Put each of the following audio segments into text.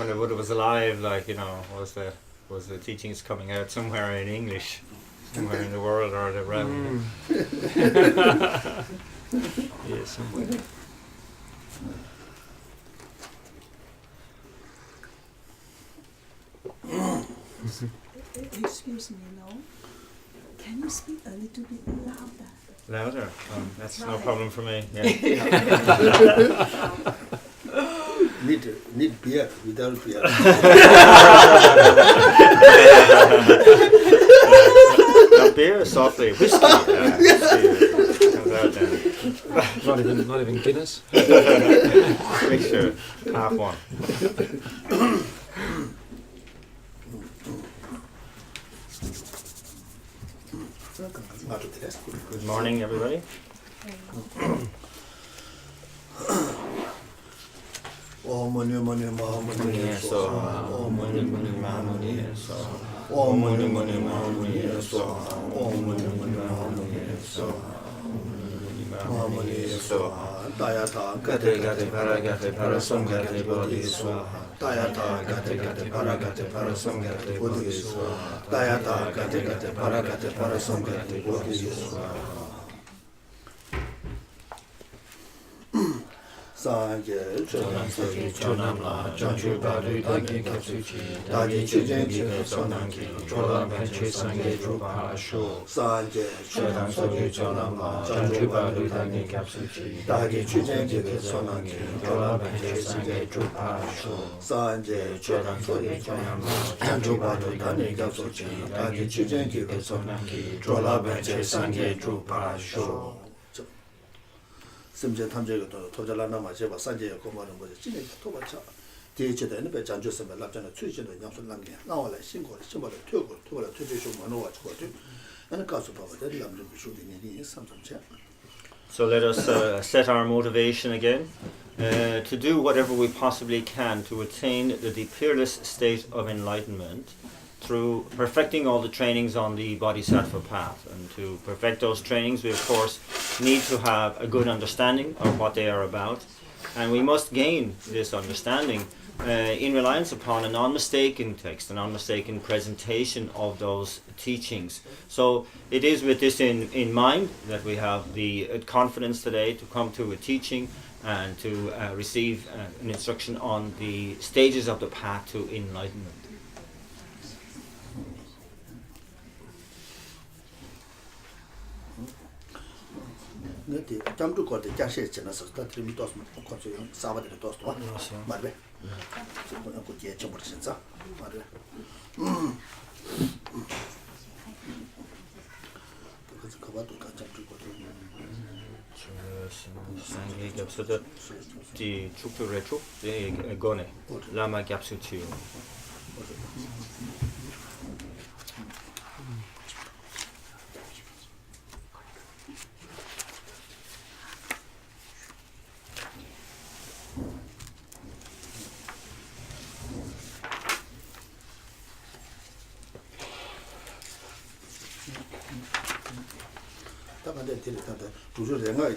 when the Buddha was alive, like, was the teachings coming out somewhere in English, somewhere in the world or the realm. Yeah, somewhere. Excuse me, no. Can you speak a little bit louder? Louder? That's no problem for me. Yeah. Need beer without beer. Beer, softly, whiskey. Comes out then. Not even Guinness. Make sure, half one. Good morning, everybody. Om Mani Mani Mahamuni Soha. Om Mani Mani Mahamuni Soha. Om Mani Mani Mahamuni Soha. Om Mani Mani Mahamuni Soha. Mahamuni Soha. Dayata Gate Gate Paragate Parasam Gate Bodhi Soha. Dayata Gate Gate Paragate Parasam Gate Bodhi Soha. Dayata Gate Gate Paragate Parasam Gate Bodhi Soha. Sanje Chonamla Janju Badu Dagi Katsuchi Dagi Chujenji Sonanki Chola Panche Sange Drupa Sho Sanje Chonamla Janju Badu Dagi Katsuchi Dagi Chujenji Sonanki Chola Panche Sange Drupa Sho Sanje Chonamla Janju Badu Dagi Katsuchi Dagi Chujenji Sonanki Chola Panche Sange Drupa Sho 심제 탐제도 토자라나 마제바 산제에 고마는 거지 진짜 토바차 대체되는 배 장주스면 납잖아 추진도 양손 남게 나와라 신고를 신발을 튀고 튀죠 만오와 저거도 나는 가서 봐봐 될 남좀 비슈디니 삼삼체. So let us set our motivation again to do whatever we possibly can to attain the peerless state of enlightenment through perfecting all the trainings on the Bodhisattva path. And to perfect those trainings, we of course need to have a good understanding of what they are about. And we must gain this understanding in reliance upon a non-mistaken text, a non-mistaken presentation of those teachings. So it is with this in mind that we have the confidence today to come to a teaching and to receive an instruction on the stages of the path to enlightenment. Neti jamdu ko de jashe chena sa ta trimi tos ko so saba de tos to marbe ko je chomor senza marbe ko ba to ka jamdu ko Sange Gapsuta di Chuktu Rechu, the Gone, Lama Gapsutu. toujours renga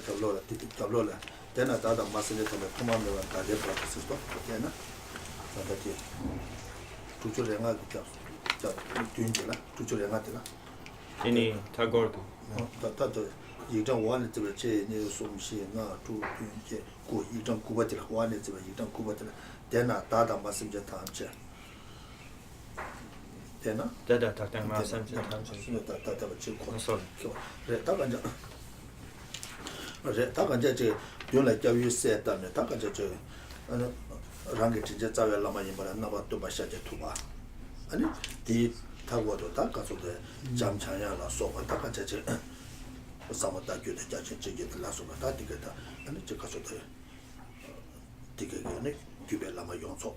tablo la tena tada masile tole komando wa tade practice to tena tada ti toujours renga ta tunje la toujours renga tela Ini Tagore. ta yijang wan de che ne somshi na tu tunje ko yijang kuba tela wan de yijang kuba tela tena tada masile tanche tena Dada Takang Masam Tanche. tada ba chi ko Sorry. re ta ga 다가 이제 용라 교육 세다네 다가 저 랑게 진짜 자외 라마니 말아 나바도 바샤제 투바 아니 디 타고도 다가서도 잠차야라 소바 다가 저 사마다 교대 자체 저게 라소가 다 디게다 아니 저 가서도 디게네 규벨 라마 용소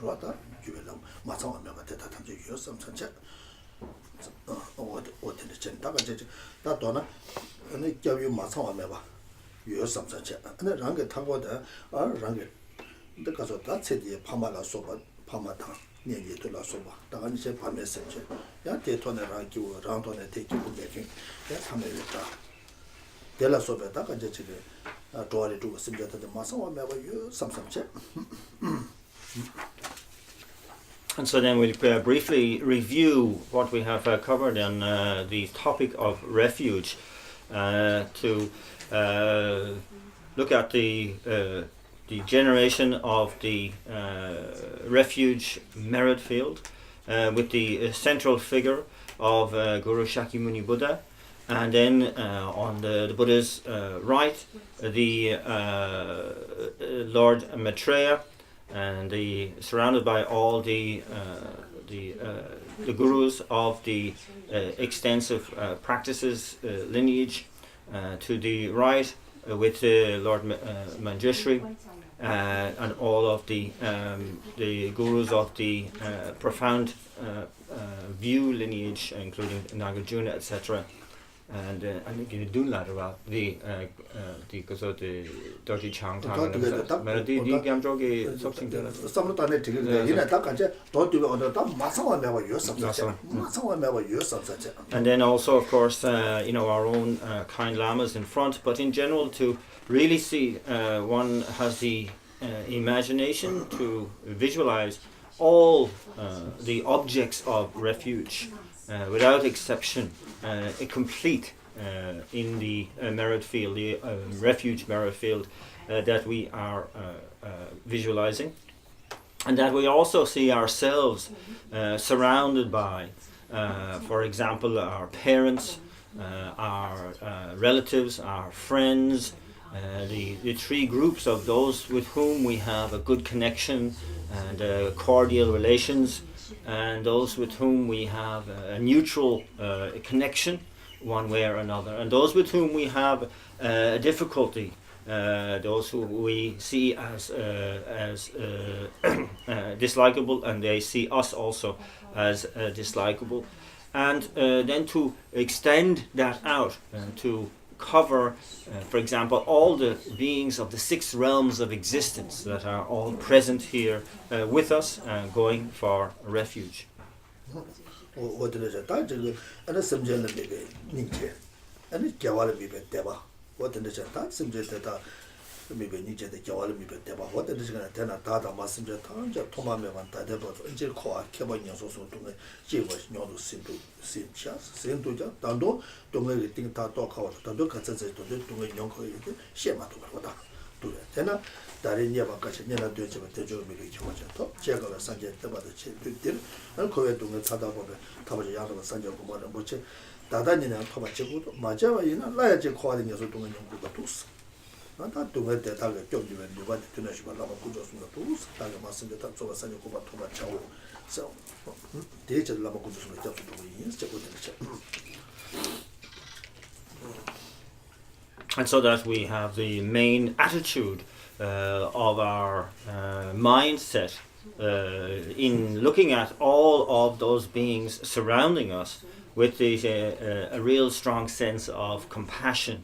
로다 규벨 라마 마상하면 같다 탐제 유였음 전체 어디 다가 다 도나 아니 교육 마상하면 봐 유효삼사체 근데 랑게 타고다 랑게 근데 가서 다 체디에 파마라 소바 파마다 년이 돌아 소바 다가 이제 밤에 생체 야 대토네 라기고 랑토네 대기고 메킹 야 참여했다 데라 소베다가 이제 지금 도와리 두고 심자다 마상하면 봐 유효삼사체 And so then we'll briefly review what we have covered on the topic of refuge, to look at the generation of the refuge merit field, with the central figure of Guru Shakyamuni Buddha, and then on the Buddha's right, the Lord Maitreya, and surrounded by all the gurus of the extensive practices lineage. To the right, with Lord Manjushri, and all of the gurus of the profound view lineage, including Nagarjuna, etc. And the Dunladra, the Doji Chang Tang, Melody, the Gamjogi, something like that. Some time it in don't do on the top, Masawa never use subject. Masawa never use subject. And then also, of course, our own kind lamas in front, but in general, to really see, one has the imagination to visualize all the objects of refuge, without exception, complete in the merit field, the refuge merit field that we are visualizing, and that we also see ourselves surrounded by, for example, our parents, our relatives, our friends, the three groups of those with whom we have a good connection and cordial relations, and those with whom we have a neutral connection one way or another, and those with whom we have a difficulty, those who we see as dislikable, and they see us also as dislikable, and then to extend that out and to cover, for example, all the beings of the 6 realms of existence that are all present here with us, going for refuge. What is it? And a subject of the Ninja, and it Kawala Bibe Deba. What is it? Subject that maybe Ninja the Kawala Bibe Deba. What is going to tell a Tata Massenger Tanja, Tomame and Tadeba, Angel Koa, Kabanya also to me. She was not to seem to see chance, same to Dando, don't really think Tato Kawa, Tando Katsa to do a young Shema to Koda. To the tenor, Darinia Bakashina Dutch of Tejo Miliki, check on the subject about the chip, and Koya to the Tada Tabayan of Sanja Kumana Boche, Dadanina Tomacheku, Majava in a large calling as a doing Kubatus. Not to get the target job you when you want to finish with Lama Kujos in the tools, Tagamas in the top of Sanja Kuba Toba Chow. So, teacher Lama Kujos in the top of the years, check with the And so that we have the main attitude of our mindset in looking at all of those beings surrounding us with a real strong sense of compassion,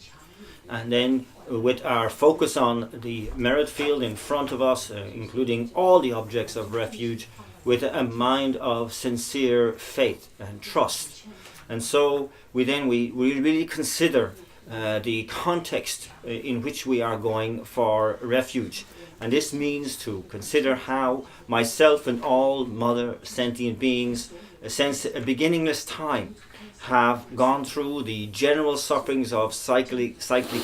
and then with our focus on the merit field in front of us, including all the objects of refuge, with a mind of sincere faith and trust. And so we really consider the context in which we are going for refuge. And this means to consider how myself and all mother sentient beings, since a beginningless time, have gone through the general sufferings of cyclic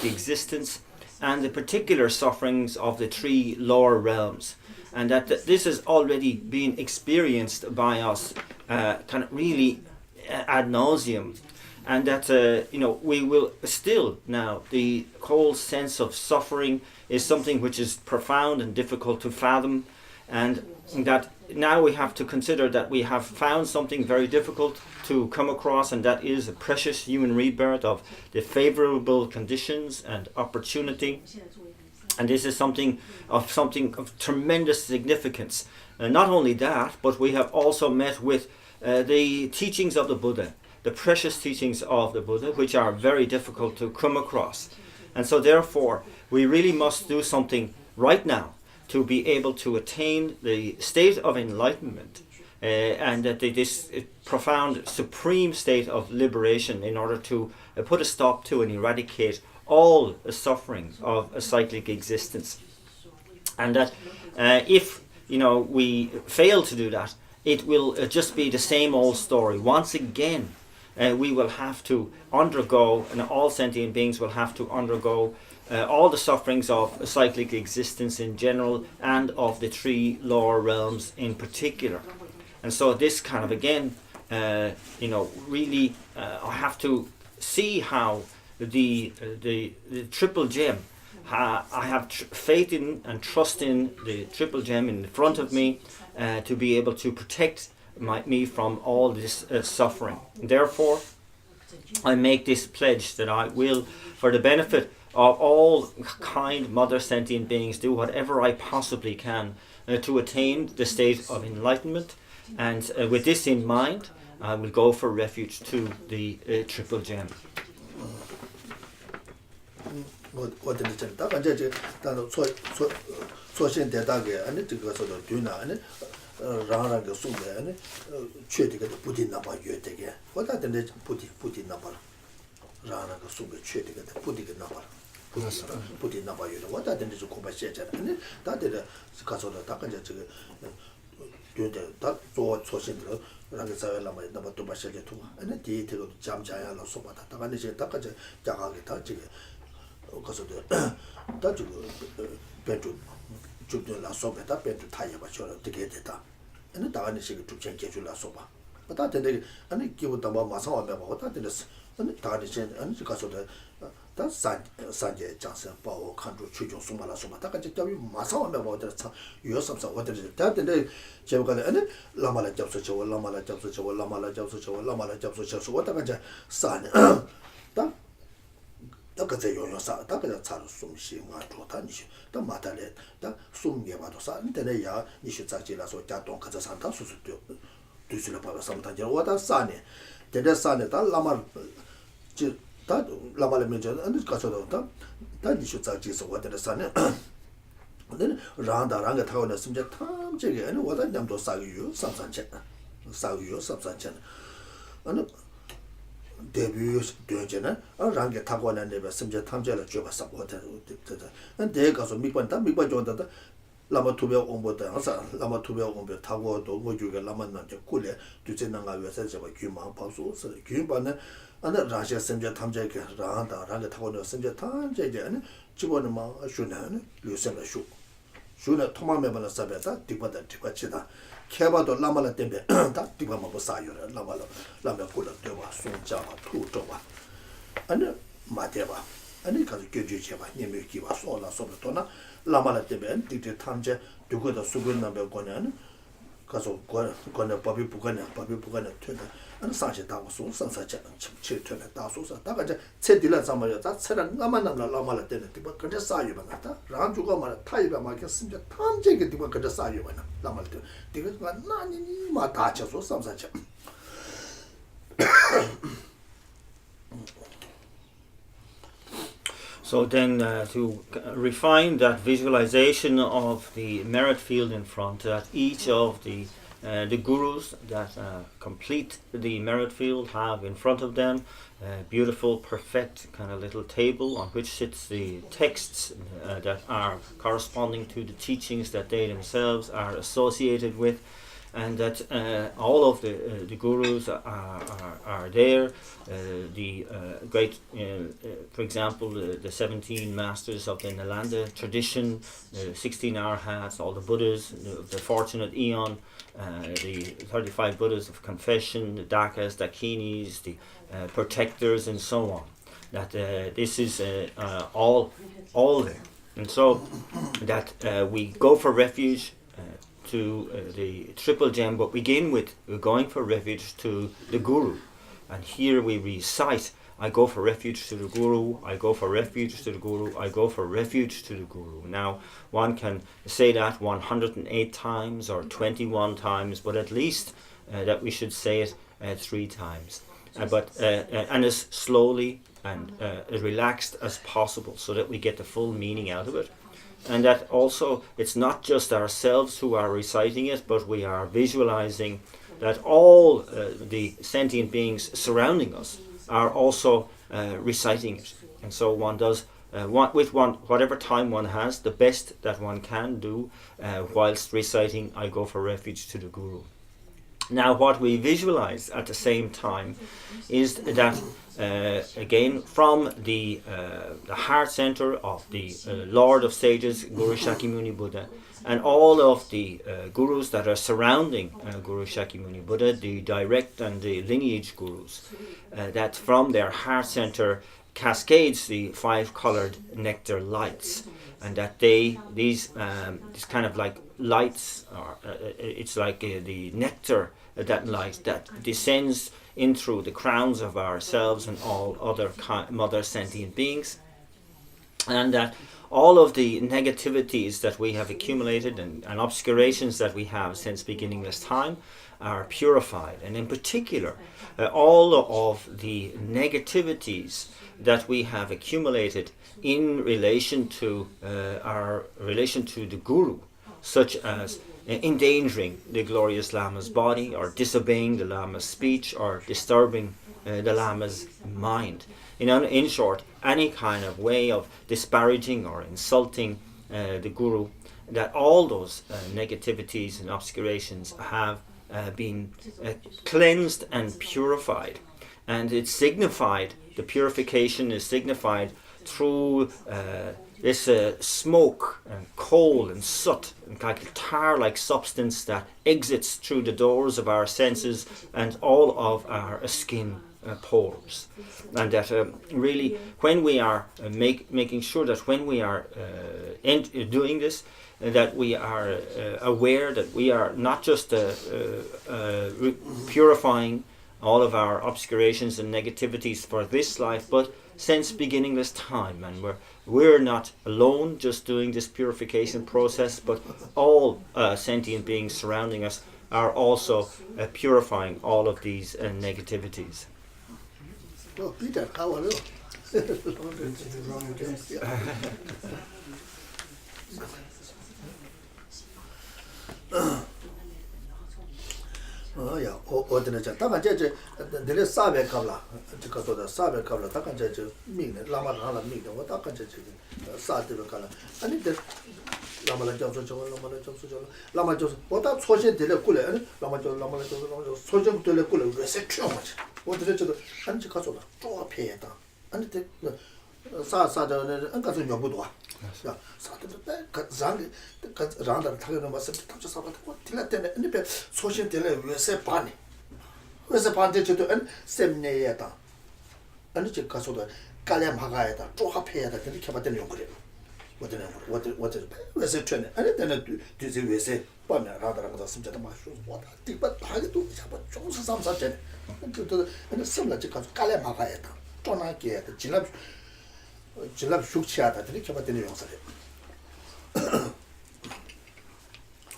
existence and the particular sufferings of the 3 lower realms. And that this has already been experienced by us kind of really ad nauseum. And that, we will still now, the whole sense of suffering is something which is profound and difficult to fathom. And that now we have to consider that we have found something very difficult to come across, and that is a precious human rebirth of the favorable conditions and opportunity. And this is something of tremendous significance. And not only that, but we have also met with the teachings of the Buddha, the precious teachings of the Buddha, which are very difficult to come across. And so therefore, we really must do something right now to be able to attain the state of enlightenment, and that this profound, supreme state of liberation, in order to put a stop to and eradicate all the suffering of a cyclic existence. And that if we fail to do that, it will just be the same old story. Once again, we will have to undergo, and all sentient beings will have to undergo all the sufferings of cyclic existence in general and of the three lower realms in particular. And so this kind of again, really I have to see how the triple gem, I have faith in and trust in the triple gem in front of me to be able to protect me from all this suffering. Therefore, I make this pledge that I will, for the benefit of all kind mother sentient beings, do whatever I possibly can to attain the state of enlightenment. And with this in mind, I will go for refuge to the triple gem. what did it that so and it goes to do now and rang the soup and cheating the pudding number you take it. What are the pudding number? Rang the soup, cheating the pudding number. Pudding number you know what I didn't go by share and that did a castle of Taka do that so simple. Rangasa Lama number 2 by Shelly 2 and the detail of Jam Jaya or Sopa Takanisha Takaja Jagagi because of the Taju bedroom. La sopa that been to Taya Bachora to get it up. And the Tarnish to change La sopa. But that day, and it give them about Massa about that is and the Tarnish and because of the that Sanjay Johnson Power Country Chujo Sumala Soma Takaji Massa about that you some what is it that day Javaga and Lamala Japso, Lamala Japso, Lamala Japso, Lamala Japso, what I son that. That's your sa, that's a sum she might to the matale, the sum Yavadosa, and then you should such a so Jaton Casanta to Silapa sometimes. What a sunny. Then the sun that Lama that Lama mentioned and it's got that you should such a what the sun. Then round the ranga town as some time jiggy and what I am to sag you, some sunshine. Sag you, some sunshine. And debut doing rank Taguan and never some Tamjala Juba support and they got some Mikwan Big Bajon Lama Tubel on board the answer, Lama Tubel on the Tago, Mojuga Lama Kule, to Zenanga says about Kuma Pasu, so the Kumban and the Raja Semja Tamjaka, Randa, Ranga Tago, Semja Tamjajan, Chibonama, Shunan, Lucilla Shu. Shuna Toma Mebana Sabeta, Tipa Tipachita. Kebato Lamala Tembe, that Tivama Sayo, Lamala, Lamapula Deva, Sun Java, Tutoba, and Mateva, and it can give you Java, Nemikiva, Sola Sobratona, Lamala Tembe, and Titi Tanja, to go to Subuna Belgonan, Caso Gona, Bobby Pugana, Tuna, and Sacha Dawson, Sansacha, Chilton, Dawson, Takaja, Sedilla Samaya, that said Lamana Lamala Tembe, but Kajasayo, Ranjugama, Taiba, Marcus, Tamjak, Kajasayo, Lamalto, because Nani Matachas or some such. So then to refine that visualization of the merit field in front, that each of the gurus that complete the merit field have in front of them a beautiful, perfect kind of little table on which sits the texts that are corresponding to the teachings that they themselves are associated with, and that all of the gurus are there. The great, for example, the 17 masters of the Nalanda tradition, the 16 arhats, all the Buddhas, the fortunate Eon, the 35 Buddhas of confession, the Dakas, Dakinis, the protectors, and so on. That this is all there, and so that we go for refuge to the triple gem, but begin with we're going for refuge to the Guru, and here we recite, I go for refuge to the Guru, I go for refuge to the Guru, I go for refuge to the Guru. Now one can say that 108 times or 21 times, but at least that we should say it 3 times, and as slowly and as relaxed as possible, so that we get the full meaning out of it. And that also it's not just ourselves who are reciting it, but we are visualizing that all the sentient beings surrounding us are also reciting it. And so one does whatever time one has, the best that one can do whilst reciting I go for refuge to the Guru. Now, what we visualize at the same time is that, again, from the heart center of the Lord of Sages, Guru Shakyamuni Buddha, and all of the gurus that are surrounding Guru Shakyamuni Buddha, the direct and the lineage gurus, that from their heart center cascades the 5-colored nectar lights, and that these kind of like lights are it's like the nectar that light that descends in through the crowns of ourselves and all other mother sentient beings, and that all of the negativities that we have accumulated and obscurations that we have since beginningless time are purified, and in particular all of the negativities that we have accumulated in relation to our relation to the Guru, such as endangering the glorious Lama's body, or disobeying the Lama's speech, or disturbing the Lama's mind. In short, any kind of way of disparaging or insulting the Guru, that all those negativities and obscurations have been cleansed and purified. And it's signified, the purification is signified through this smoke and coal and soot and like a tar-like substance that exits through the doors of our senses and all of our skin pores. And that really, when we are making sure that when we are doing this, that we are aware that we are not just purifying all of our obscurations and negativities for this life, but since beginningless time, and we're not alone just doing this purification process, but all sentient beings surrounding us are also purifying all of these negativities. Oh, Peter, how are you? Oh yeah, ordinary. Takan je dele sabe kabla, jika so da sabe kabla takan je mingne lama hala mingne, wa takan je sa de kala. Ani de lama la jam so lama jo wa ta choje dele kule, ani lama jo choje dele kule we se choma. Ordinary je ani jika so da zo phe da. Ani de sa da an ka so nyobu do. 야, 사도 그 장이 그 장다 타는 맛을 탑쳐 사바 딜라 때문에 근데 소신 때문에 왜세 반이 왜세 반대 저도 안 셈내야다 아니 저 가서도 깔려 막아야다 쪼합해야다 근데 켜봤더니 용 그래 어디 왜세 트네 아니 때문에 뒤에 왜세 반에 라다라가 심자다 마셔 왔다 뒤바 하기도 잡아 조서 삼사째 또 근데 셈나 저 가서 깔려 막아야다 쪼나게 해야다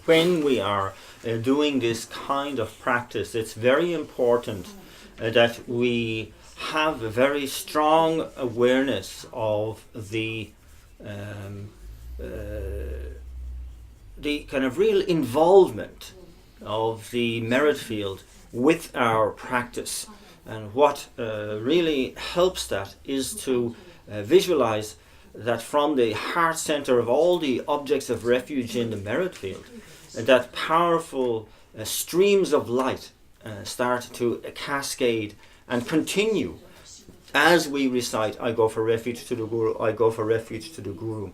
When we are doing this kind of practice, it's very important that we have a very strong awareness of the kind of real involvement of the merit field with our practice. And what really helps that is to visualize that from the heart center of all the objects of refuge in the merit field, that powerful streams of light start to cascade and continue as we recite, I go for refuge to the Guru, I go for refuge to the Guru.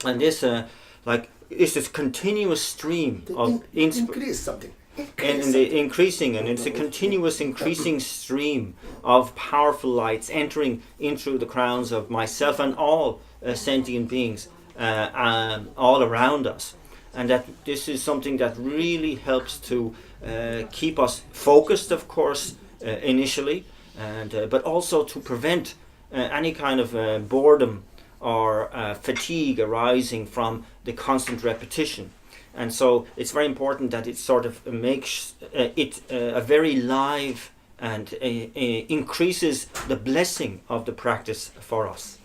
And this it's this continuous stream of increase something. And it's a continuous increasing stream of powerful lights entering into the crowns of myself and all sentient beings all around us, and that this is something that really helps to keep us focused, of course, initially, and but also to prevent any kind of boredom or fatigue arising from the constant repetition. And so it's very important that it sort of makes it a very live and increases the blessing of the practice for us.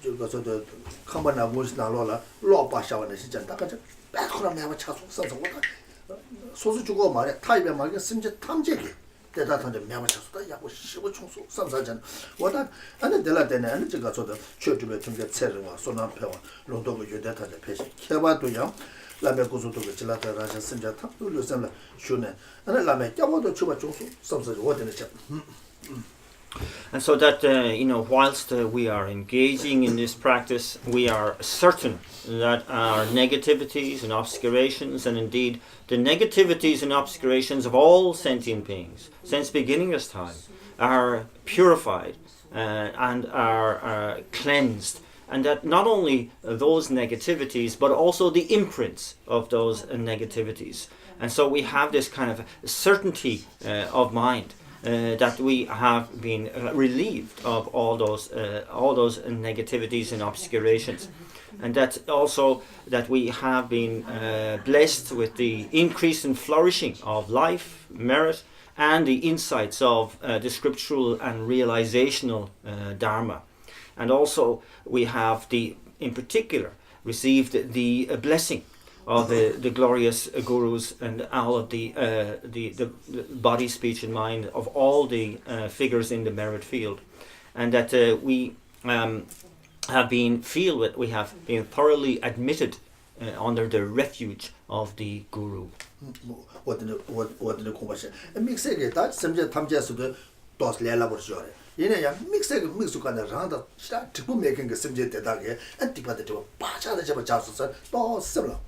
저거서 컴바나 무슨나로라 로바샤원의 시전다 가져 백호라 매바 차수 써서 소수 주고 말에 타입에 말게 심지 탐제기 대다한테 매바 차수다 야고 15 총수 삼사전 와다 안에 될라데네 안에 제가 저도 최주에 중계 체르와 소나페와 론도고 유대타데 페시 케바도야 라메 고소도고 질라타라샤 심지 탑도 요즘에 쇼네 안에 라메 껴보도 주바 총수 삼사전 와데네 차 And so that, whilst we are engaging in this practice, we are certain that our negativities and obscurations, and indeed the negativities and obscurations of all sentient beings, since beginning of time, are purified and are cleansed. And that not only those negativities, but also the imprints of those negativities. And so we have this kind of certainty of mind. That we have been relieved of all those negativities and obscurations, and that also that we have been blessed with the increase and flourishing of life, merit, and the insights of the scriptural and realizational Dharma, and also we have in particular received the blessing of the glorious gurus and all of the body, speech and mind of all the figures in the merit field, and that we have been thoroughly admitted under the refuge of the guru. what the conversion mix it that semje tamjesudo dos lela borjore yene ya mix kana randa sta tipu making semje dedage antipa de pacha de jaba jasu to sibla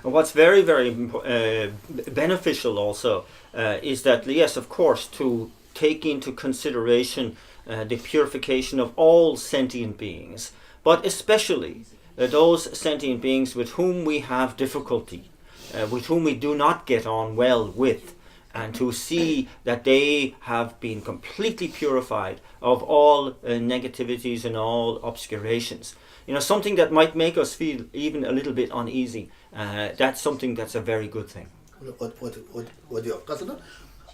What's very, very beneficial also is that, yes, of course, to take into consideration the purification of all sentient beings, but especially those sentient beings with whom we have difficulty, with whom we do not get on well with, and to see that they have been completely purified of all negativities and all obscurations. Something that might make us feel even a little bit uneasy. That's something that's a very good thing. What you 가서는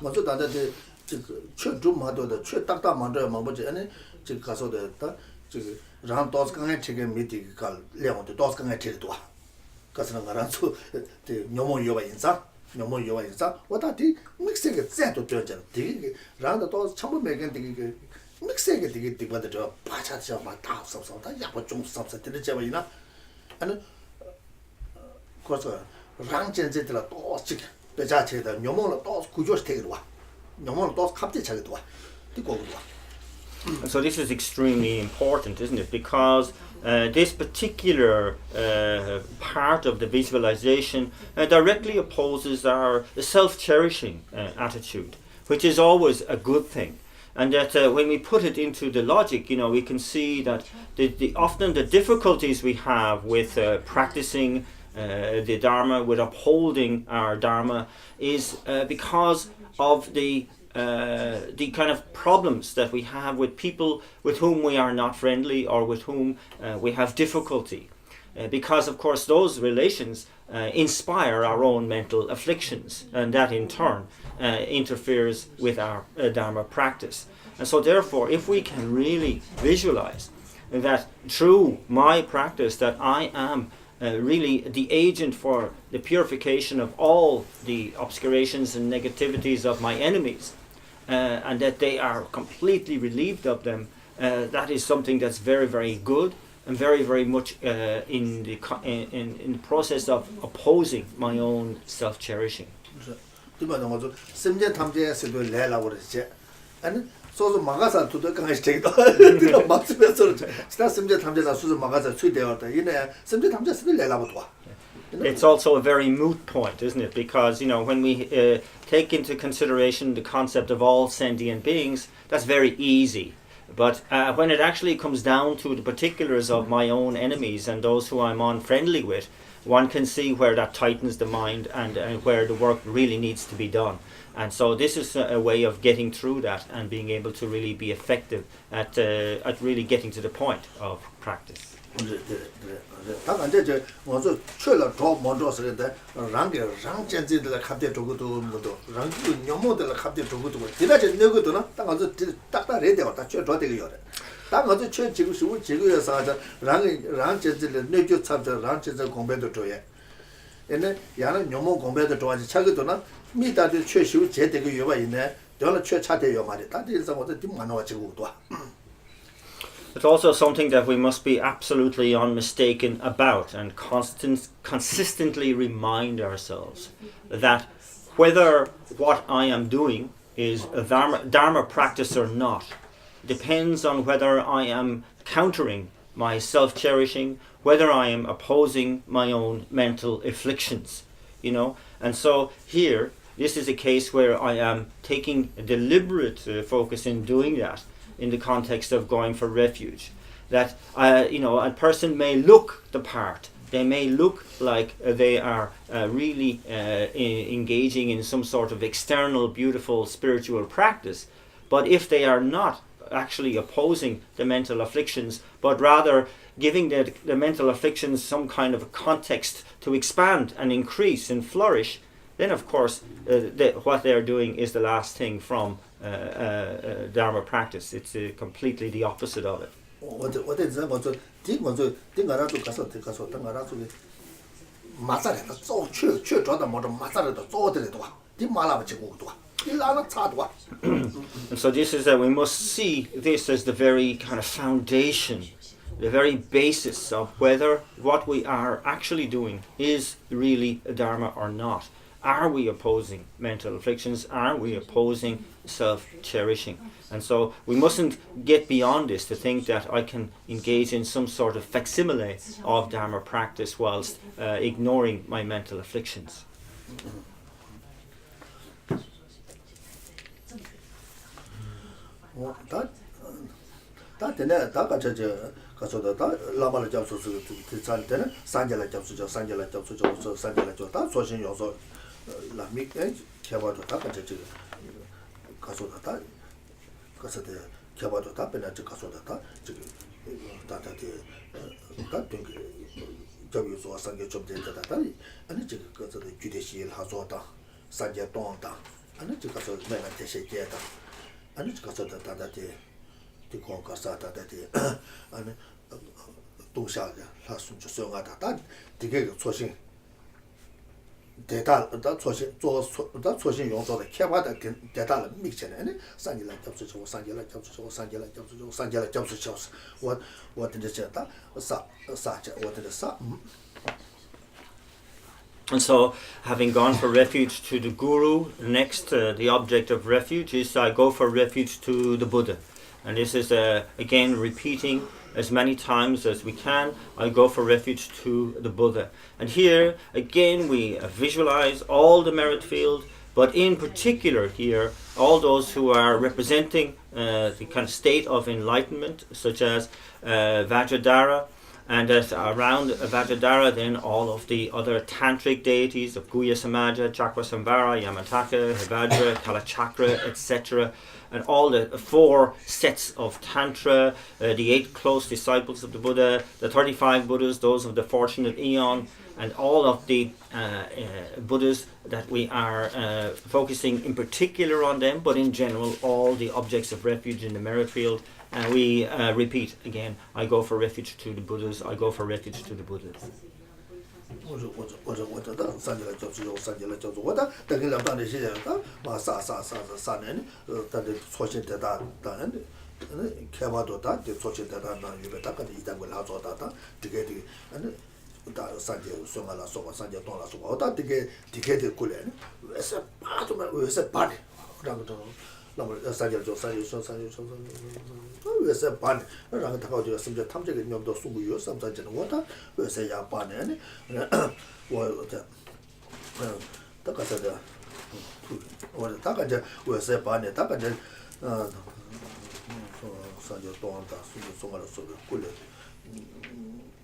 먼저 다들 좀 하도다 딱딱 만들어 먹지 아니 지금 가서도 다 지금 랑 도스강에 지금 미디 갈 레온도 도스강에 제도 가서는 가라서 녀모 요바 인사 와다디 믹스가 째도 되잖아 되게 랑도 도 전부 매겐 되게 믹스가 되게 되거든 저 바차서 막다 없어서 다 약간 좀 섭섭 되는 제가이나 아니 그래서 랑전제들 또 지금 배자체다 녀모는 또 구조시 되게 와 녀모는 또 갑자기 차게 와 듣고 와. So this is extremely important, isn't it? Because this particular part of the visualization directly opposes our self-cherishing attitude, which is always a good thing. And that when we put it into the logic, we can see that often the difficulties we have with practicing the Dharma, with upholding our Dharma, is because of the kind of problems that we have with people with whom we are not friendly or with whom we have difficulty. Because, of course, those relations inspire our own mental afflictions, and that in turn interferes with our Dharma practice. And so, therefore, if we can really visualize that through my practice that I am really the agent for the purification of all the obscurations and negativities of my enemies, and that they are completely relieved of them, that is something that's very, very good and very, very much in the process of opposing my own self-cherishing. 소소 막아서 두도 강아지 되기도 막으면서 스타 심지 탐제다 수수 막아서 취되었다 이내 심지 탐제스를 내라부터. It's also a very moot point, isn't it? Because when we take into consideration the concept of all sentient beings, that's very easy. But when it actually comes down to the particulars of my own enemies and those who I'm unfriendly with, one can see where that tightens the mind and where the work really needs to be done. And so this is a way of getting through that and being able to really be effective at really getting to the point of practice. It's also something that we must be absolutely unmistaken about and consistently remind ourselves that whether what I am doing is a Dharma practice or not depends on whether I am countering my self-cherishing, whether I am opposing my own mental afflictions, And so here, this is a case where I am taking a deliberate focus in doing that in the context of going for refuge. That, a person may look the part. They may look like they are really engaging in some sort of external, beautiful spiritual practice. But if they are not actually opposing the mental afflictions, but rather giving the mental afflictions some kind of a context to expand and increase and flourish, then of course what they're doing is the last thing from Dharma practice. It's completely the opposite of it. And so this is that we must see this as the very kind of foundation, the very basis of whether what we are actually doing is really a Dharma or not. Are we opposing mental afflictions? Are we opposing self-cherishing? And so we mustn't get beyond this to think that I can engage in some sort of facsimile of Dharma practice whilst ignoring my mental afflictions. And so, having gone for refuge to the Guru, next the object of refuge is I go for refuge to the Buddha. And this is again repeating as many times as we can. I go for refuge to the Buddha. And here again we visualize all the merit field, but in particular here all those who are representing the kind of state of enlightenment, such as Vajradhara, and that around Vajradhara then all of the other tantric deities of Guhya Samaja, Chakrasambhara, Yamataka, Hivajra, Kalachakra, etc. And all the 4 sets of Tantra, the 8 close disciples of the Buddha, the 35 Buddhas, those of the fortunate eon, and all of the Buddhas that we are focusing in particular on them, but in general all the objects of refuge in the merit field. And we repeat again, I go for refuge to the Buddhas, I go for refuge to the Buddhas.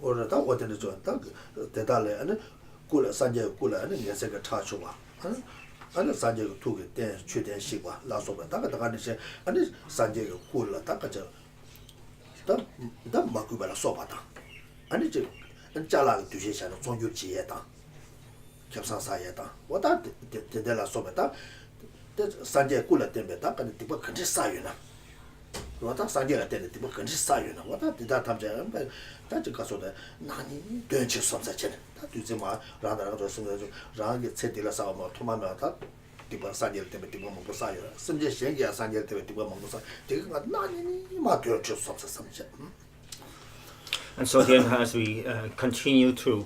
or that what is doing, the Dale and Gula Sanja Gula and yes, a Tachua. And Sanja took it, then shoot and shiva, last over Takataganisha, and this Sanja Gula Takaja. That Makubala Sobata. And it's a Jala to Shisha, Son Yuchieta. Capsan Sayeta. What that the Della Sobata? That Sanja Gula Tembeta and the book Sayuna. What that Sanja attended the book Sayuna. What that did that time? That's because of the Nani, don't you some such that is my rather Rang said the Sama Tomamata. Sanya Tibet Mosai, Sunday Shangia Sanya Tibet Mosa, taking a Nani, my church of some. And so then as we continue to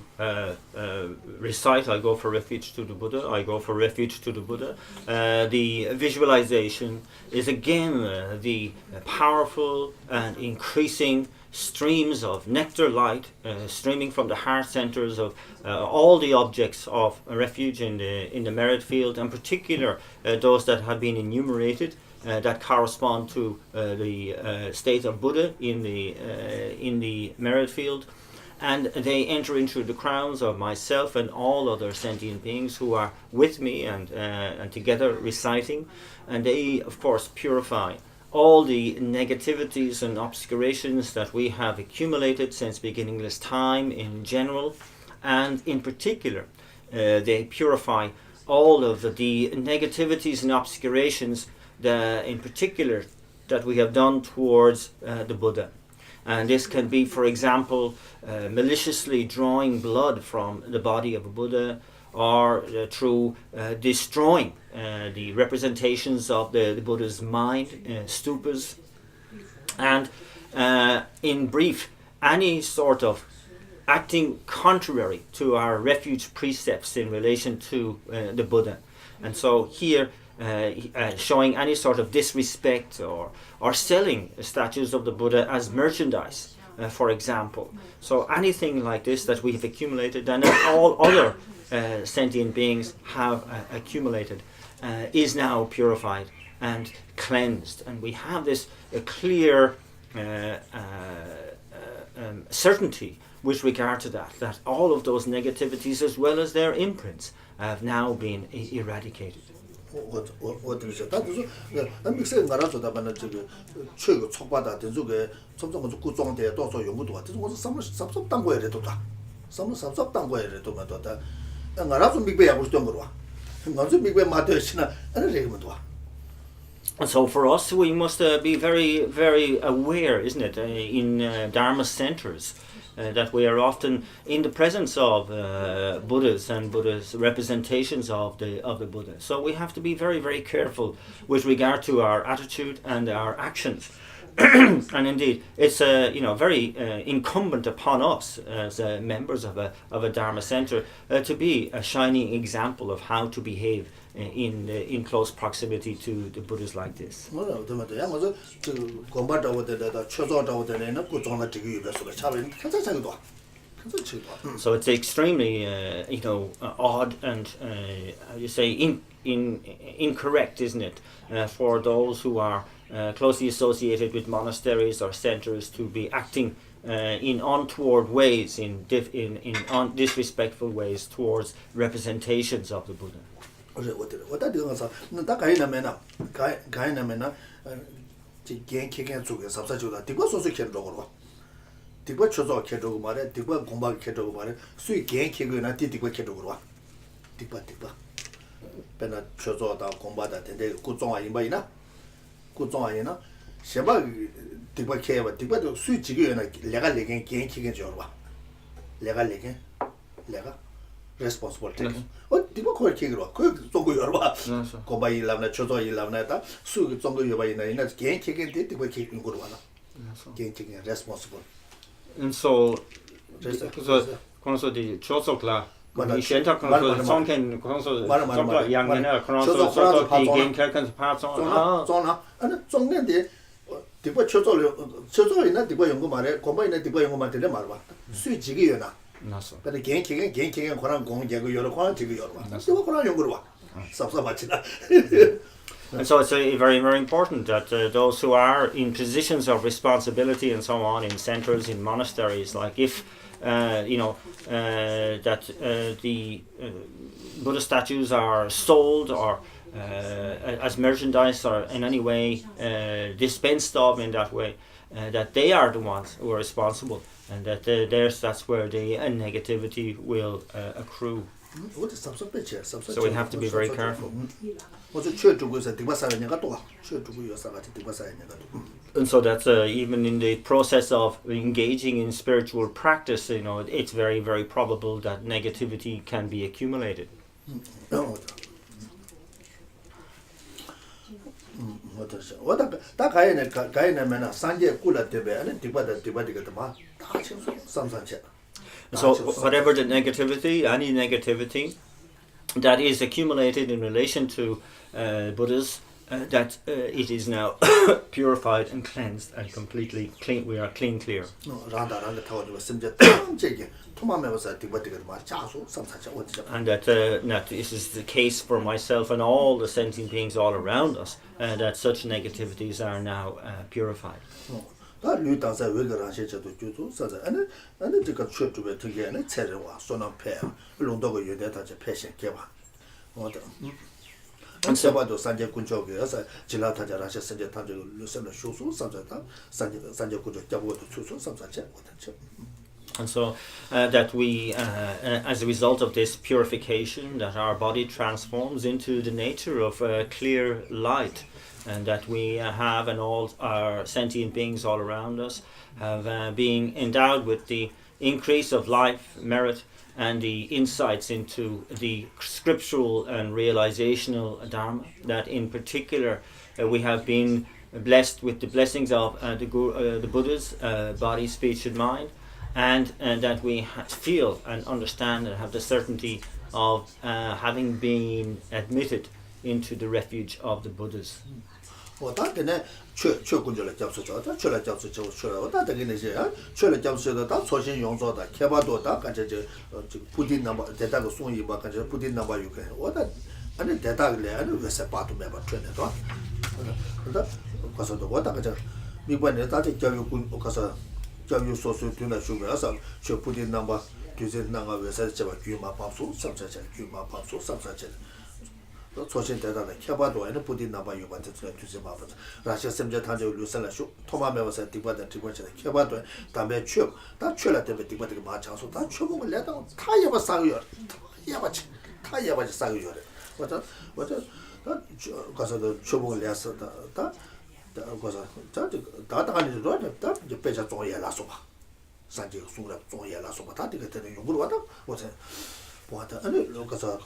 recite, I go for refuge to the Buddha, I go for refuge to the Buddha, the visualization is again the powerful and increasing streams of nectar light streaming from the heart centers of all the objects of refuge in the merit field, in particular those that have been enumerated that correspond to the state of Buddha in the merit field, and they enter into the crowns of myself and all other sentient beings who are with me and together reciting, and they of course purify all the negativities and obscurations that we have accumulated since beginningless time in general, and in particular they purify all of the negativities and obscurations in particular that we have done towards the Buddha. And this can be, for example, maliciously drawing blood from the body of a Buddha, or through destroying the representations of the Buddha's mind, stupas, and in brief, any sort of acting contrary to our refuge precepts in relation to the Buddha. And so here, showing any sort of disrespect or selling statues of the Buddha as merchandise, for example. So anything like this that we have accumulated and all other sentient beings have accumulated is now purified and cleansed, and we have this clear certainty with regard to that all of those negativities as well as their imprints have now been eradicated. What is it? That is I'm saying Garazo Bana Chug Chopata, the Zuga, something was good on there, also you would what it was some way to some way to my daughter. And Garazo Big Bay was Dongua. Not a big way, Matashina, and a Regimua. And so for us, we must be very, very aware, isn't it, in Dharma centers, that we are often in the presence of Buddhas and Buddha's representations of the Buddha. So we have to be very, very careful with regard to our attitude and our actions. And indeed, it's very incumbent upon us as members of a Dharma center to be a shining example of how to behave in close proximity to the Buddhas like this. So it's extremely odd and incorrect, isn't it, for those who are closely associated with monasteries or centers to be acting in untoward ways, in disrespectful ways towards representations of the Buddha. What I do is that kind of men, gain kicking to substitute. The was also can go. The what chose or can mare, the what combat can mare, sweet gain kicking and did the what can go. Tipa. Pena chose or combat and they could on in Baina. Good on, Sheba, the what care, but the what sweet you and legal gain kicking Jorva. Legal. Responsible taking. What did you call Kigro? Cook Zongo Yorba. Kobai Lavna, Chozo Lavnata, Su Zongo Yorba in a gain kicking did the way kicking good one. Gain kicking responsible. And so, also the Chosokla. I shenta kon sonken kon so sokla yangena kon so the gain kicking parts on. Zona and Zongen de Tipo Chozo in that Dibo Yongo Mare, combine the Dibo Yongo Mate Marva. Sweet Jigina. But the gain kicking, Koran Gong Jago Yorokwan to Yorba. So Koran Yongurwa. Subsabachina. And so it's very, very important that those who are in positions of responsibility and so on in centres, in monasteries, like if that the Buddha statues are sold or as merchandise or in any way dispensed of in that way, that they are the ones who are responsible, and that that's where the negativity will accrue. So we have to be very careful. And so that's even in the process of engaging in spiritual practice, it's very, very probable that negativity can be accumulated. So whatever the negativity, any negativity that is accumulated in relation to Buddhas, that it is now purified and cleansed and completely clean. We are clean, clear. And that this is the case for myself and all the sentient beings all around us, that such negativities are now purified. And so, that we, as a result of this purification, that our body transforms into the nature of clear light, and that we have, and all our sentient beings all around us have being endowed with the increase of life, merit, and the insights into the scriptural and realizational Dharma, that in particular we have been blessed with the blessings of the Buddha's body, speech and mind, and that we feel and understand and have the certainty of having been admitted into the refuge of the Buddhas. 초신 대단해 켜봐도 에는 부딘 나봐 유반테 주제 마버 라시아 셈제 탄제 루살라쇼 토마메와서 디바다 디바체 켜봐도 담배 다 취라 때문에 디바데 마차서 다 취봉을 내다 다 예바 싸요 다 예바지 싸요 맞아 다 가서도 취봉을 내서 다 가서 다 다가니도 다 이제 배자 종이라서 봐 산지 수라 종이라서 다 되게 되는 용으로 왔다 뭐다 아니 가서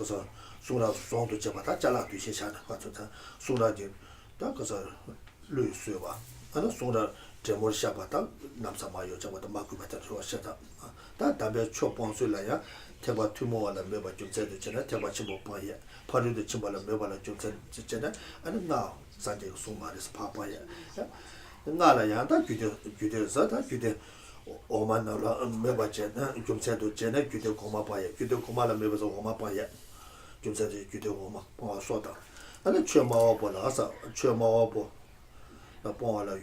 수라 송도 잡아다 잘라도 시샤나 가서다 수라지 다 가서 루스와 아니 수라 제몰 샤바다 남사마요 잡아다 마쿠바다 소샤다 다 담배 초pon수라야 대바 투모와나 메바 좀 제도 전에 대바 치모 빠야 파르도 치발라 메발라 좀 제잖아 아니 나 산제 수마르스 파파야 나라야 다 규대서다 규대 오만나라 메바제나 좀 제도 전에 규대 고마파야 규대 고마라 메바서 고마파야 좀 제도 규대 고마 소다 아니 최마와 보라서 최마와 나 보아라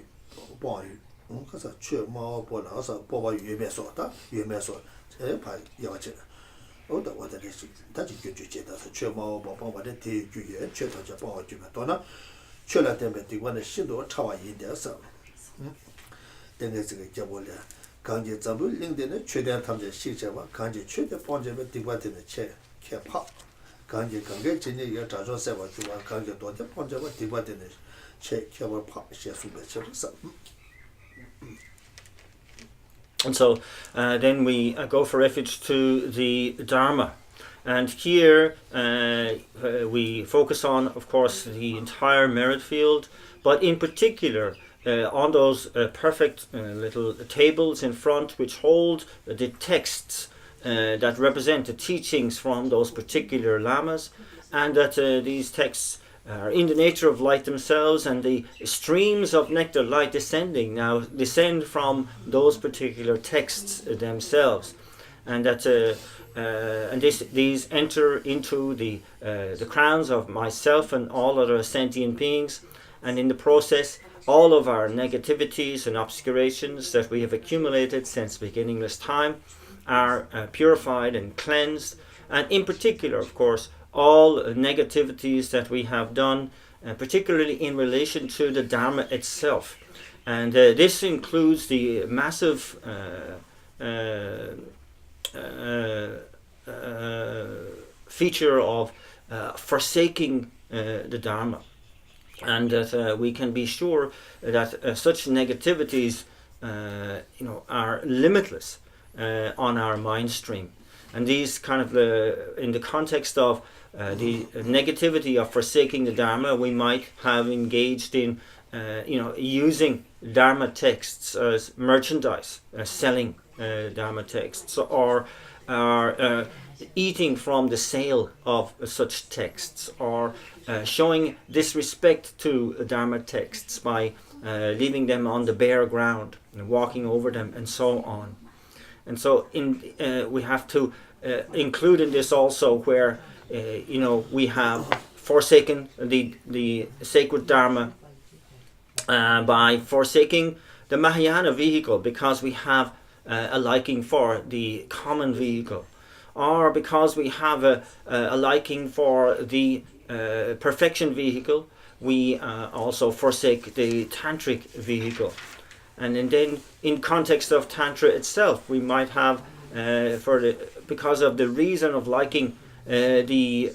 보아유 가서 최마와 보라서 보바 유메소다 유메소 파 야와체 어다 와다리시 다지 규주제다서 최마와 보바데 대규에 최타자 보아 주면 또나 최라 때문에 디관의 신도 차와 인데서 땡에서 잡올래 강제 잡을 링데는 최대한 탐제 시제와 강제 최대 번제의 디관되는 체 개파 강제 진행이 자주 세워 주와 강제 도대 번제와 디관되는 체 개파 시수배 처리서. And so then we go for refuge to the Dharma. And here we focus on, of course, the entire merit field, but in particular on those perfect little tables in front which hold the texts that represent the teachings from those particular lamas, and that these texts are in the nature of light themselves, and the streams of nectar light descend from those particular texts themselves. and that these enter into the crowns of myself and all other sentient beings, and in the process all of our negativities and obscurations that we have accumulated since beginningless time are purified and cleansed, and in particular, of course, all negativities that we have done, particularly in relation to the Dharma itself. And this includes the massive feature of forsaking the Dharma, and that we can be sure that such negativities are limitless on our mind stream. And these kind of in the context of the negativity of forsaking the Dharma, we might have engaged in using Dharma texts as merchandise, selling Dharma texts, or eating from the sale of such texts, or showing disrespect to Dharma texts by leaving them on the bare ground and walking over them, and so on. And so we have to include in this also where we have forsaken the sacred Dharma by forsaking the Mahayana vehicle, because we have a liking for the common vehicle, or because we have a liking for the perfection vehicle, we also forsake the tantric vehicle. And then in context of Tantra itself, we might have, because of the reason of liking the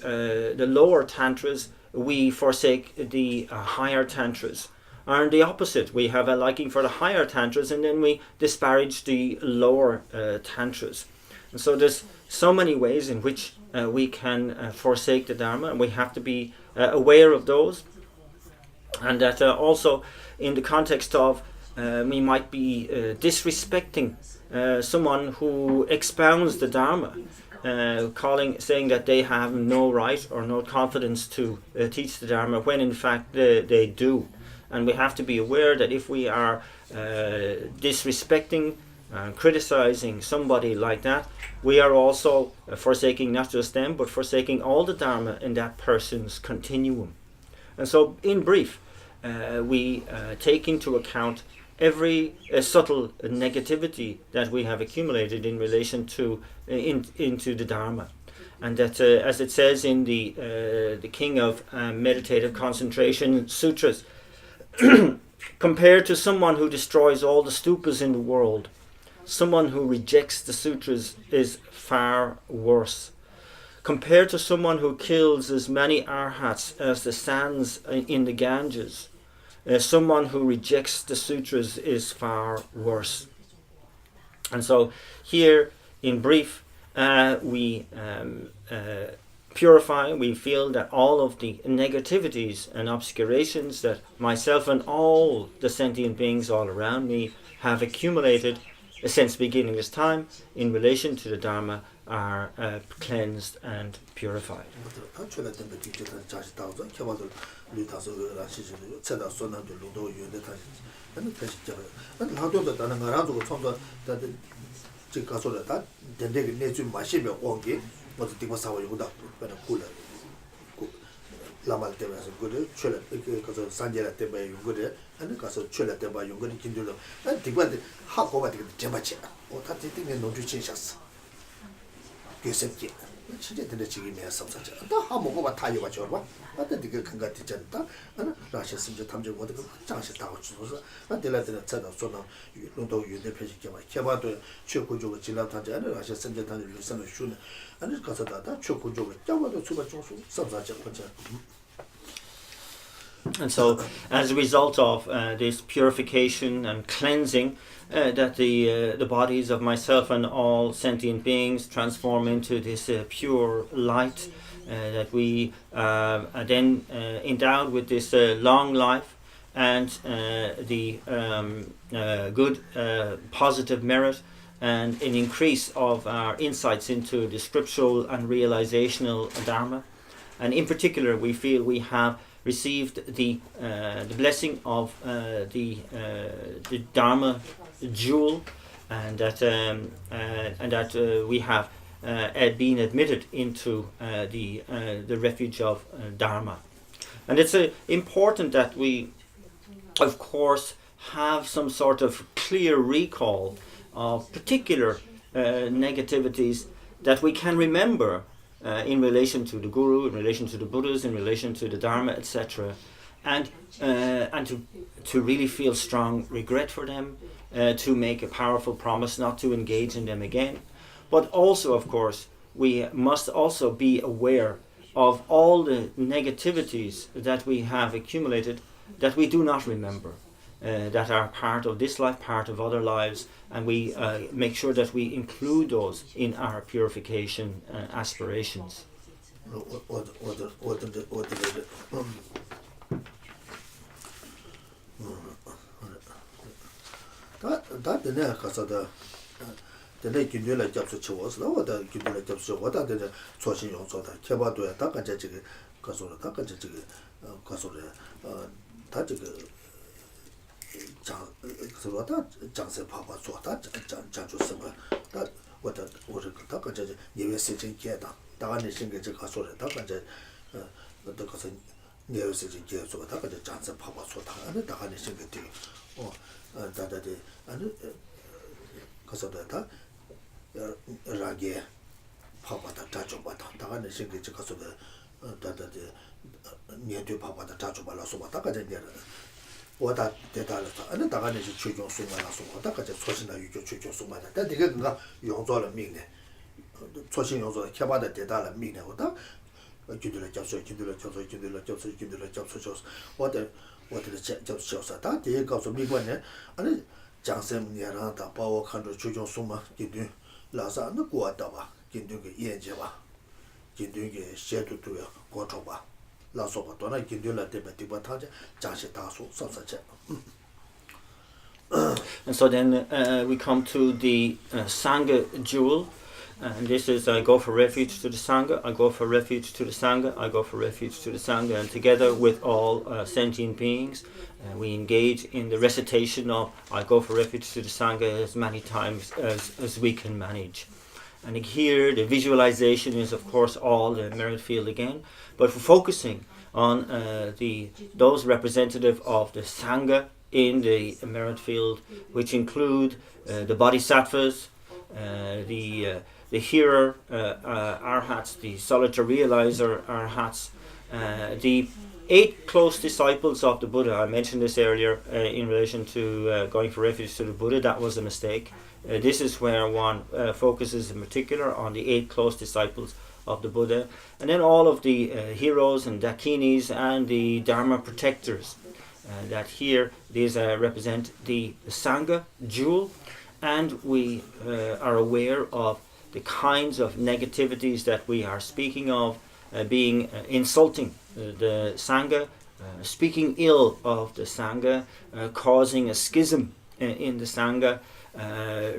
lower Tantras, we forsake the higher Tantras. Or the opposite, we have a liking for the higher Tantras, and then we disparage the lower Tantras. And so there's so many ways in which we can forsake the Dharma, and we have to be aware of those. And that also in the context of we might be disrespecting someone who expounds the Dharma, saying that they have no right or no confidence to teach the Dharma, when in fact they do. And we have to be aware that if we are disrespecting, criticizing somebody like that, we are also forsaking not just them, but forsaking all the Dharma in that person's continuum. And so, in brief, we take into account every subtle negativity that we have accumulated in relation to into the Dharma. And that, as it says in the King of Meditative Concentration Sutras, compared to someone who destroys all the stupas in the world, someone who rejects the sutras is far worse. Compared to someone who kills as many arhats as the sands in the Ganges, someone who rejects the sutras is far worse. And so here, in brief, we purify, we feel that all of the negativities and obscurations that myself and all the sentient beings all around me have accumulated since beginningless time in relation to the Dharma are cleansed and purified. 라말 때문에 그래 철에 그 산제라 때문에 용거래 아니 가서 철에 때문에 용거리 긴들로 난 디바데 하고가 되게 제마치 다 되게 노주 진셨어 그랬지 진짜 되게 지금이야 섬사자 다 하모고가 다 이거 줘 봐. 나도 되게 큰가 되잖다 아니 라시 심지 탐정 거도 장시 다고 주어서 나 들라들 찾아 쏘나 용도 유대 표시 개발 개발도 최고적으로 진압하지 않은 라시 심지 단을 유선을 주는 아니 가서 다 최고적으로 잡아도 수가 중수 섬사자 혼자. And so, as a result of this purification and cleansing, that the bodies of myself and all sentient beings transform into this pure light, that we are then endowed with this long life and the good positive merit, and an increase of our insights into the scriptural and realizational Dharma. And in particular, we feel we have received the blessing of the Dharma jewel, and that we have been admitted into the refuge of Dharma. And it's important that we, of course, have some sort of clear recall of particular negativities that we can remember in relation to the Guru, in relation to the Buddhas, in relation to the Dharma, etc., and to really feel strong regret for them, to make a powerful promise not to engage in them again. But also, of course, we must also be aware of all the negativities that we have accumulated that we do not remember, that are part of this life, part of other lives, and we make sure that we include those in our purification aspirations. dene gyndö la gyapsu chiwos la wada gyndö la gyapsu wada dene choshin yongso da keba doya da kanja chigi kasura da kanja chigi kasura da chigi kasura da jangse papa so da janju sema da wada uri da kanja yewe sejin kye da daga ne shinge chigi kasura da kanja da kasa yewe sejin kye so da kanja jangse papa so da ane daga ne shinge di da de ane kasura da rāngi pāpātā tāchōpa tā, tā kā nē shēngi chī kāsō dā nian tū pāpātā tāchōpa lā sōpa tā kā jā nian wā tā tē tā lā tā, anā tā kā nē shī chū yōng sōma lā sōpa, tā kā jā tsōshī nā yu chū chū sōma tā, tā tī kā ngā yōng zō lā mīng nē, tsōshī yōng zō lā kia pā tā tē tā lā mīng nē, wā tā gyūdū lā gyāpsō, gyūdū lā gyāpsō, gyūdū lā gyāpsō, gyūdū lā gyāpsō, wā tā gyāpsō sā, tā tī kā sō mīng wā nē, anā jāngsēm nē rā tā pā wā kāndō chū yōng sōma, gyūdū 라사 너 고아다바 긴둥게 예제바 긴둥게 셰두두야 고토바 라소바 도나 긴둥라 데베티바 타자 자시 다소 선사체. And so then we come to the Sangha jewel, and this is I go for refuge to the Sangha, I go for refuge to the Sangha, I go for refuge to the Sangha, and together with all sentient beings we engage in the recitation of I go for refuge to the Sangha as many times as we can manage. And here the visualization is of course all the merit field again, but for focusing on those representative of the Sangha in the merit field, which include the bodhisattvas, the hearer arhats, the solitary realizer arhats, the 8 close disciples of the Buddha. I mentioned this earlier in relation to going for refuge to the Buddha. That was a mistake. This is where one focuses in particular on the 8 close disciples of the Buddha, and then all of the heroes and dakinis and the Dharma protectors. That here these represent the Sangha jewel, and we are aware of the kinds of negativities that we are speaking of, being insulting the Sangha, speaking ill of the Sangha, causing a schism in the Sangha,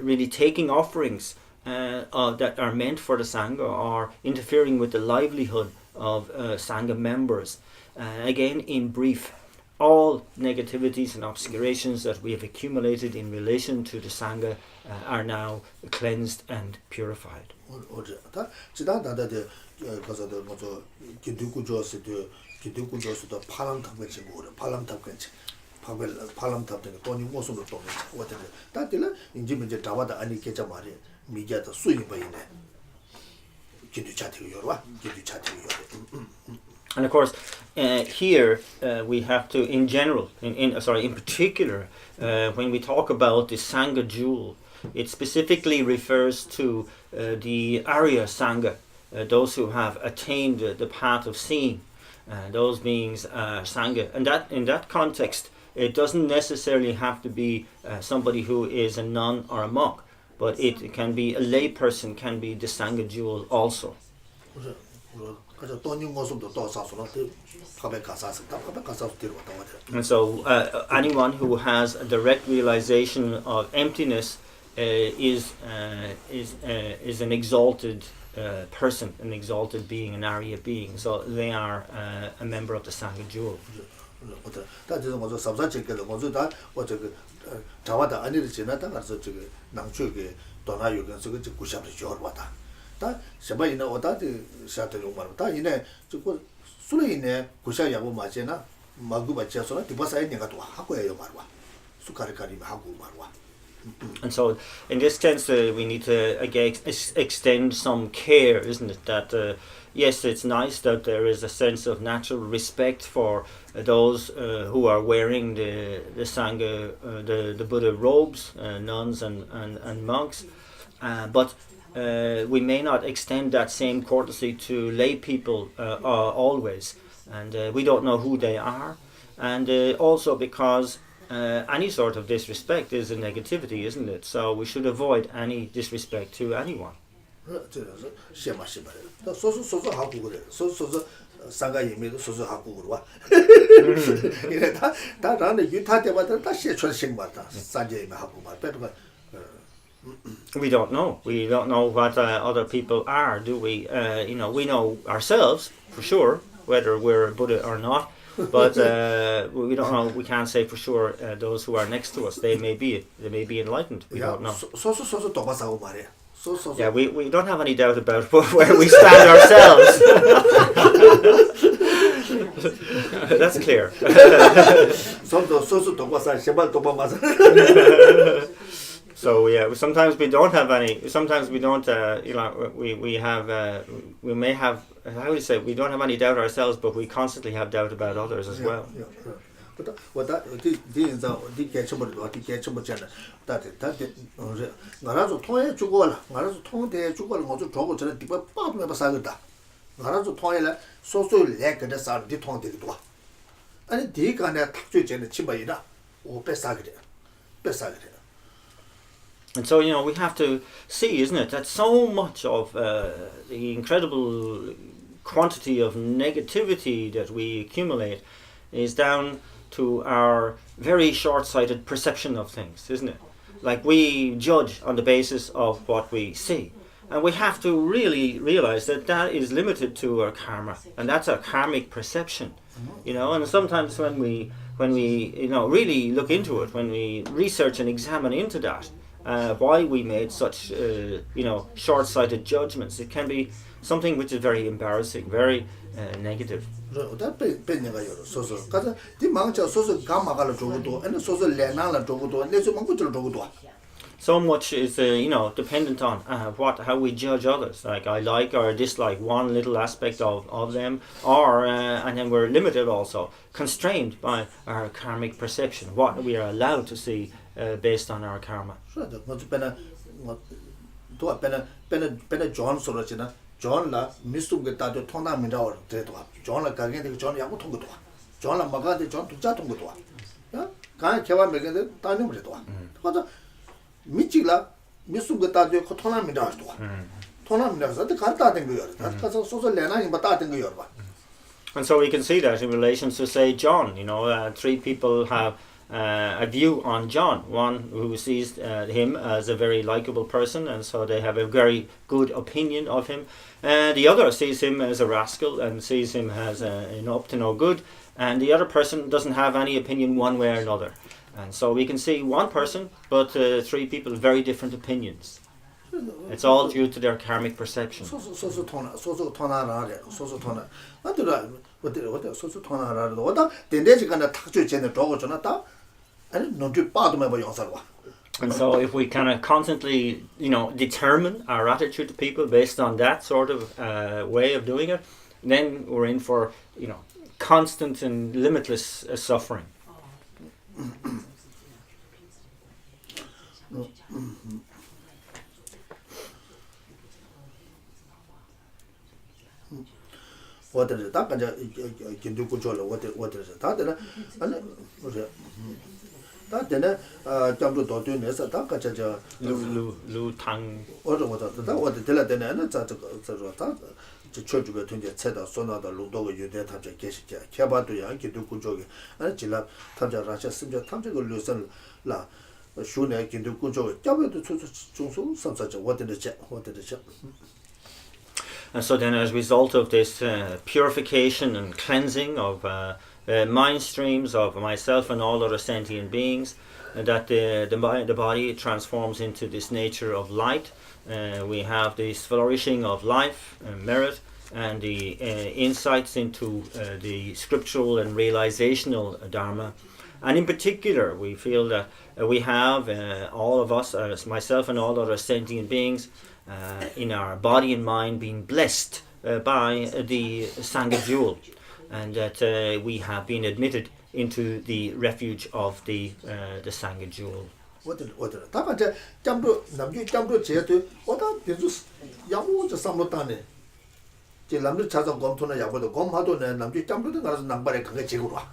really taking offerings that are meant for the Sangha, or interfering with the livelihood of Sangha members. Again, in brief, all negativities and obscurations that we have accumulated in relation to the Sangha are now cleansed and purified. And of course, here we have to, in general, in particular, when we talk about the Sangha jewel, it specifically refers to the Arya Sangha, those who have attained the path of seeing. Those beings are Sangha. And that, in that context, it doesn't necessarily have to be somebody who is a nun or a monk, but it can be a lay person, can be the Sangha jewel also. And so anyone who has a direct realization of emptiness is an exalted person, an exalted being, an Arya being. So they are a member of the Sangha jewel. 但这是我说什么这个我说他我这个查瓦的安尼的钱呢，当然是这个能去给到那有个这个就故乡的教了的。但什么呢？我到底晓得用嘛？但因为这个所以呢，故乡也不买钱呢，买个买钱说了，第八年个多，还贵要买哇，苏卡里卡里买还贵买哇。And so, in this sense, we need to again extend some care, isn't it? That yes, it's nice that there is a sense of natural respect for those who are wearing the Sangha, the Buddha robes, nuns and monks, but we may not extend that same courtesy to lay people always, and we don't know who they are, and also because any sort of disrespect is a negativity, isn't it? So we should avoid any disrespect to anyone. 这个是写嘛，那说还古的，说三个也没都说还古的哇，因为他让的有他的话，他写出来行嘛，他三届也没还古嘛，别的话。We don't know. We don't know what other people are, do we? We know ourselves for sure, whether we're a Buddha or not. But we don't know. We can't say for sure. Those who are next to us, they may be enlightened. We don't know. Yeah, we don't have any doubt about where we stand ourselves. That's clear. So yeah, sometimes we don't have any. Sometimes we don't. We have. We may have. How would you say? We don't have any doubt ourselves, but we constantly have doubt about others as well. And so, we have to see, isn't it, that so much of the incredible quantity of negativity that we accumulate is down to our very short-sighted perception of things, isn't it? Like, we judge on the basis of what we see. And we have to really realize that that is limited to our karma, and that's a karmic perception, and sometimes when we really look into it, when we research and examine into that, why we made such short-sighted judgments, it can be something which is very embarrassing, very negative. So much is dependent on how we judge others. Like, I like or dislike one little aspect of them, or and then we're limited also, constrained by our karmic perception, what we are allowed to see based on our karma. John la misum ge ta de tongna min da or de to John la ga ge de John ya ko tong to John la ma ga de John tu ja tong to ya ga ke wa me ge de ta ni mo de to ko da mi chi la misum ge ta de ko tongna min da to tongna min da sa de ga ta den ge yo ta ka so le na ni ba ta den ge yo ba. And so we can see that in relation to, say, John. Three people have a view on John. One who sees him as a very likable person, and so they have a very good opinion of him. The other sees him as a rascal and sees him as up to no good, and the other person doesn't have any opinion one way or another. And so we can see one person, but three people with very different opinions. It's all due to their karmic perception. And so if we kind of constantly, determine our attitude to people based on that sort of way of doing it, then we're in for, constant and limitless suffering. What is it? That can do control. What is it? That then, jump to Dotun is a taka Lu Tang. What the Teladen and the church go to get set of Sona, the Ludo, you did have a case, Kaba to Yankee do Kujogi, and Chilla, Tanja Rasha, Simja, Tanja Luson La, Shuna, can do Kujogi, Jabba to some such a what did the check? And so then, as a result of this purification and cleansing of mind streams of myself and all other sentient beings, and that the body transforms into this nature of light. We have this flourishing of life, merit, and the insights into the scriptural and realizational Dharma. And in particular, we feel that we have, all of us, myself and all other sentient beings, in our body and mind being blessed by the Sangha jewel, and that we have been admitted into the refuge of the Sangha jewel. 다가 잠도 남주 잠도 제도 어다 대주 야무 저 삼로다네 제 남주 찾아 검토나 야고도 검하도네 남주 잠도 가서 남발에 그게 지구로 와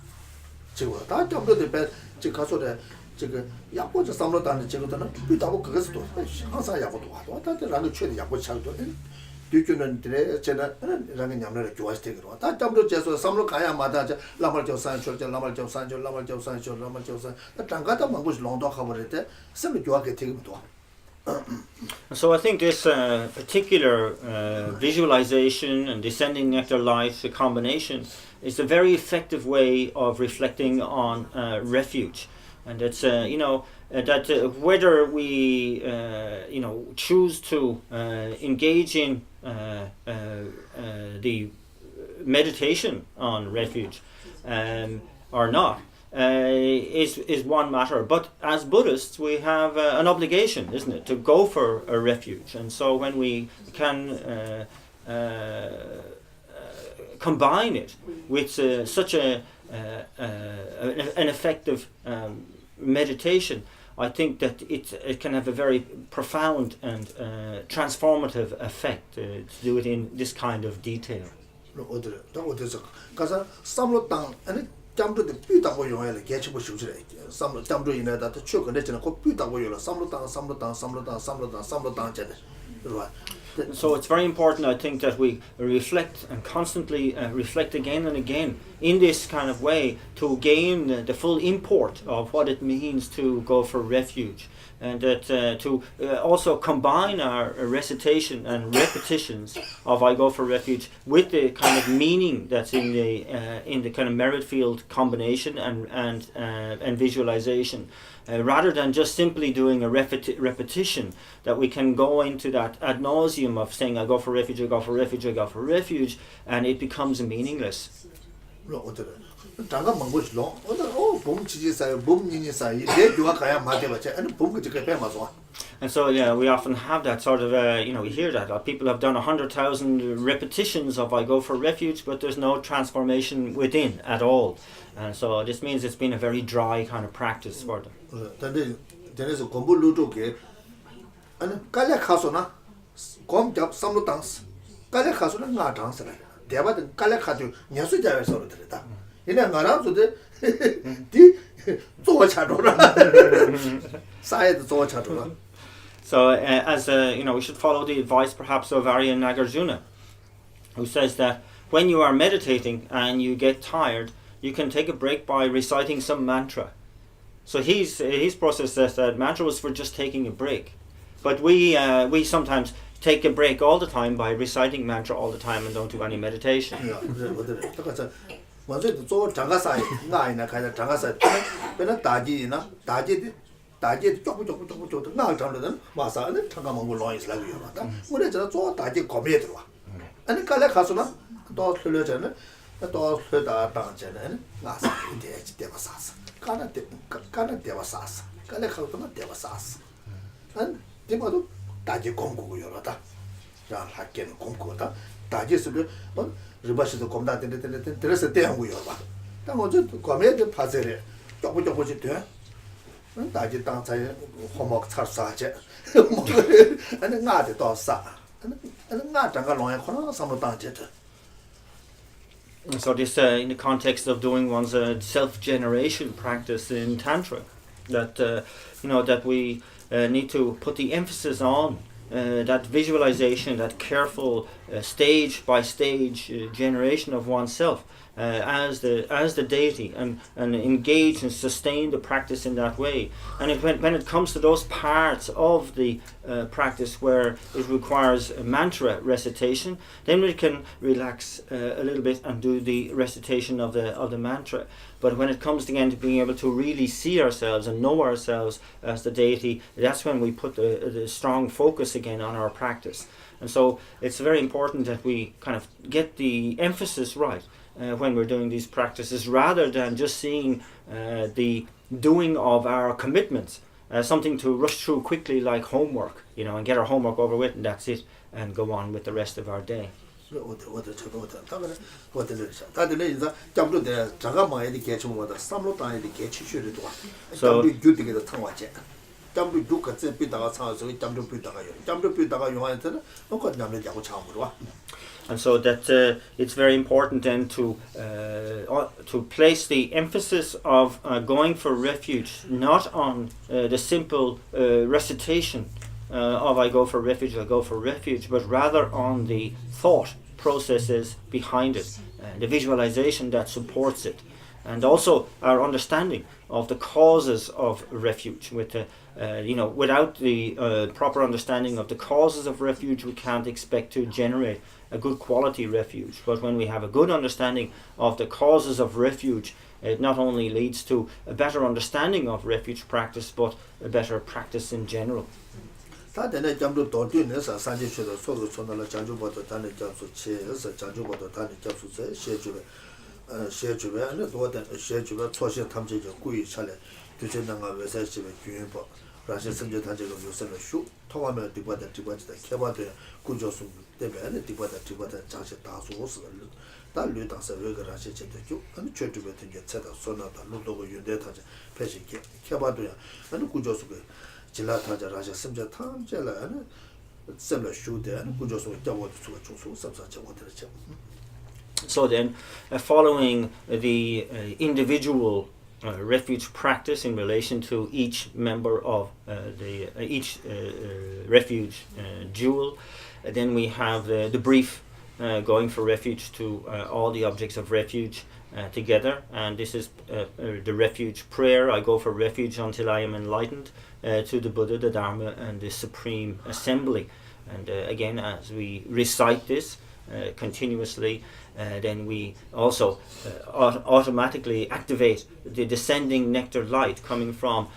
지구로 다 잠도 대 지 가서래 지금 야고 저 삼로다네 지구도는 비다고 그것도 항상 야고도 와 어다 라는 최대 야고 찾도 뒤주는 들에 제가 라는 냠나를 좋아했을 때로 다 잠도 제서 삼로 가야마다 라말 저 산초 라말 저 산초 라말 저 산초 라말 저 산. 다 장가다 망고스 롱도 가버렸대. 섬이 좋아게 되기도. So I think this particular visualization and descending nectar light combination is a very effective way of reflecting on refuge, and it's that whether we choose to engage in the meditation on refuge or not is one matter. But as Buddhists, we have an obligation, isn't it, to go for a refuge. And so when we can combine it with such an effective meditation, I think that it can have a very profound and transformative effect to do it in this kind of detail. 가서 삼로 땅 아니 잠도도 삐다고 용해를 개치고 싶으래. 삼로 잠도 이내다 쭉 근데는 꼭 삐다고 용을 삼로 땅 전에. So it's very important, I think, that we reflect and constantly reflect again and again in this kind of way to gain the full import of what it means to go for refuge, and that to also combine our recitation and repetitions of I go for refuge with the kind of meaning that's in the kind of merit field combination and visualization. Rather than just simply doing a repetition, that we can go into that ad nauseum of saying I go for refuge, I go for refuge, I go for refuge, and it becomes meaningless. 장가 망고스로 봄 지지사요 봄니니사요 내 교가 가야 맞대버체 아니 봄 그게 배마서. And so we often have that sort of we hear that people have done 100,000 repetitions of I go for refuge, but there's no transformation within at all. And so this means it's been a very dry kind of practice for them. 근데 전에서 공부 루트게 아니 깔려 가서나 검잡 삼로 땅스 깔려 가서는 나 당스라 대바든 깔려 가도 녀수자에서 들었다 얘네 나라서도 디 조차도라 사이드 조차도라. So as we should follow the advice perhaps of Arya Nagarjuna, who says that when you are meditating and you get tired, you can take a break by reciting some mantra. So his process says that mantra was for just taking a break, but we sometimes take a break all the time by reciting mantra all the time and don't do any meditation. 먼저 저 장가사이 나이나 가자 장가사이 배는 다지나 다지 조금 나 장르는 마사는 장가만 걸로 있으라고요. 맞다. 우리 저 다지 거미에 들어와. 아니 갈래 가서나 또 흘려잖아. 또 흘다 당전에 나사 이제 대바사스. 가나 대바사스. 갈래 가서나 대바사스. 안 대마도 다지 공고요라다. 자, 학교는 공고다. 다지스도 리바시도 검다 들어서 대한고요 봐. 딱 어제 거미에 파세래. 조금씩 돼. 다지 땅사에 호목 차사제. 아니 나한테 또 사. 아니 나 장가 lon에 코나 삼로 땅제다. So this in the context of doing one's self-generation practice in Tantra, that that we need to put the emphasis on that visualization, that careful stage by stage generation of oneself, as the deity, and engage and sustain the practice in that way. And when it comes to those parts of the practice where it requires a mantra recitation, then we can relax a little bit and do the recitation of the mantra. But when it comes again to being able to really see ourselves and know ourselves as the deity, that's when we put the strong focus again on our practice. And so it's very important that we kind of get the emphasis right when we're doing these practices, rather than just seeing the doing of our commitments something to rush through quickly like homework, and get our homework over with and that's it, and go on with the rest of our day. And so that it's very important then to place the emphasis of going for refuge not on the simple recitation of I go for refuge, but rather on the thought processes behind it, the visualization that supports it, and also our understanding of the causes of refuge. Without the proper understanding of the causes of refuge, we can't expect to generate a good quality refuge. But when we have a good understanding of the causes of refuge, it not only leads to a better understanding of refuge practice, but a better practice in general. 다들 잠도 도드네서 산지셔도 소도 손을 장주보다 단에 잡수 체에서 장주보다 단에 잡수세 셰주베 안에 도된 셰주베 초시 탐지적 구이 차례 규제당가 외세집에 균법 라시 선제 단제가 요새는 슈 통하면 디바다 개바데 구조수 때문에 디바다 장시 다소스 다 류당서 외거라시 제도죠 아니 최주베 된게 체다 손나다 루도고 윤대타제 패시게 개바도야 아니 구조수가 질라타자 라시 선제 탐제라는 셈라 슈데 아니 구조수 잡아도 수가 중수 섭사체 원들죠. So then, following the individual refuge practice in relation to each member of each refuge jewel, then we have the brief going for refuge to all the objects of refuge together, and this is the refuge prayer. I go for refuge until I am enlightened to the Buddha, the Dharma, and the Supreme Assembly. And again, as we recite this continuously, then we also automatically activate the descending nectar light coming from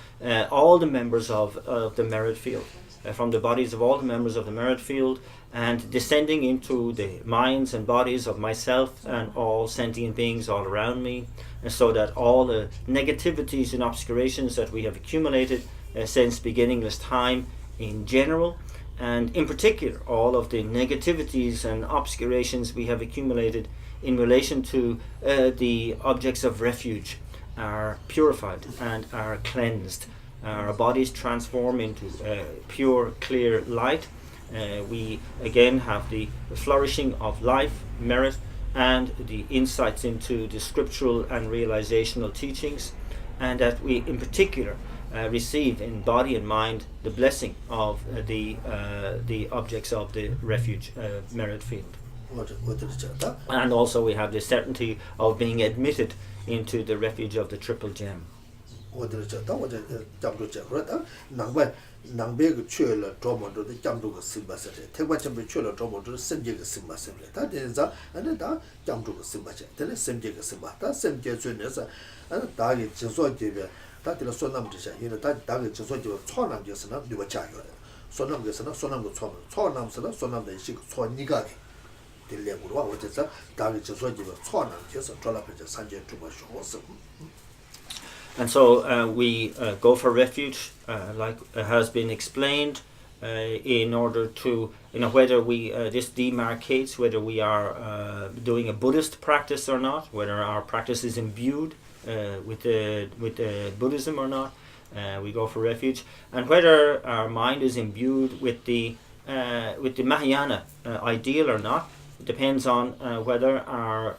all the members of the merit field, from the bodies of all the members of the merit field, and descending into the minds and bodies of myself and all sentient beings all around me, and so that all the negativities and obscurations that we have accumulated since beginningless time in general, and in particular all of the negativities and obscurations we have accumulated in relation to the objects of refuge, are purified and are cleansed. Our bodies transform into pure, clear light. We again have the flourishing of life, merit, and the insights into the scriptural and realizational teachings, and that we in particular receive in body and mind the blessing of the objects of the refuge merit field. And also we have the certainty of being admitted into the refuge of the triple gem. And so we go for refuge, like has been explained, in order to, whether we this demarcates whether we are doing a Buddhist practice or not, whether our practice is imbued with Buddhism or not. We go for refuge, and whether our mind is imbued with the Mahayana ideal or not. It depends on whether our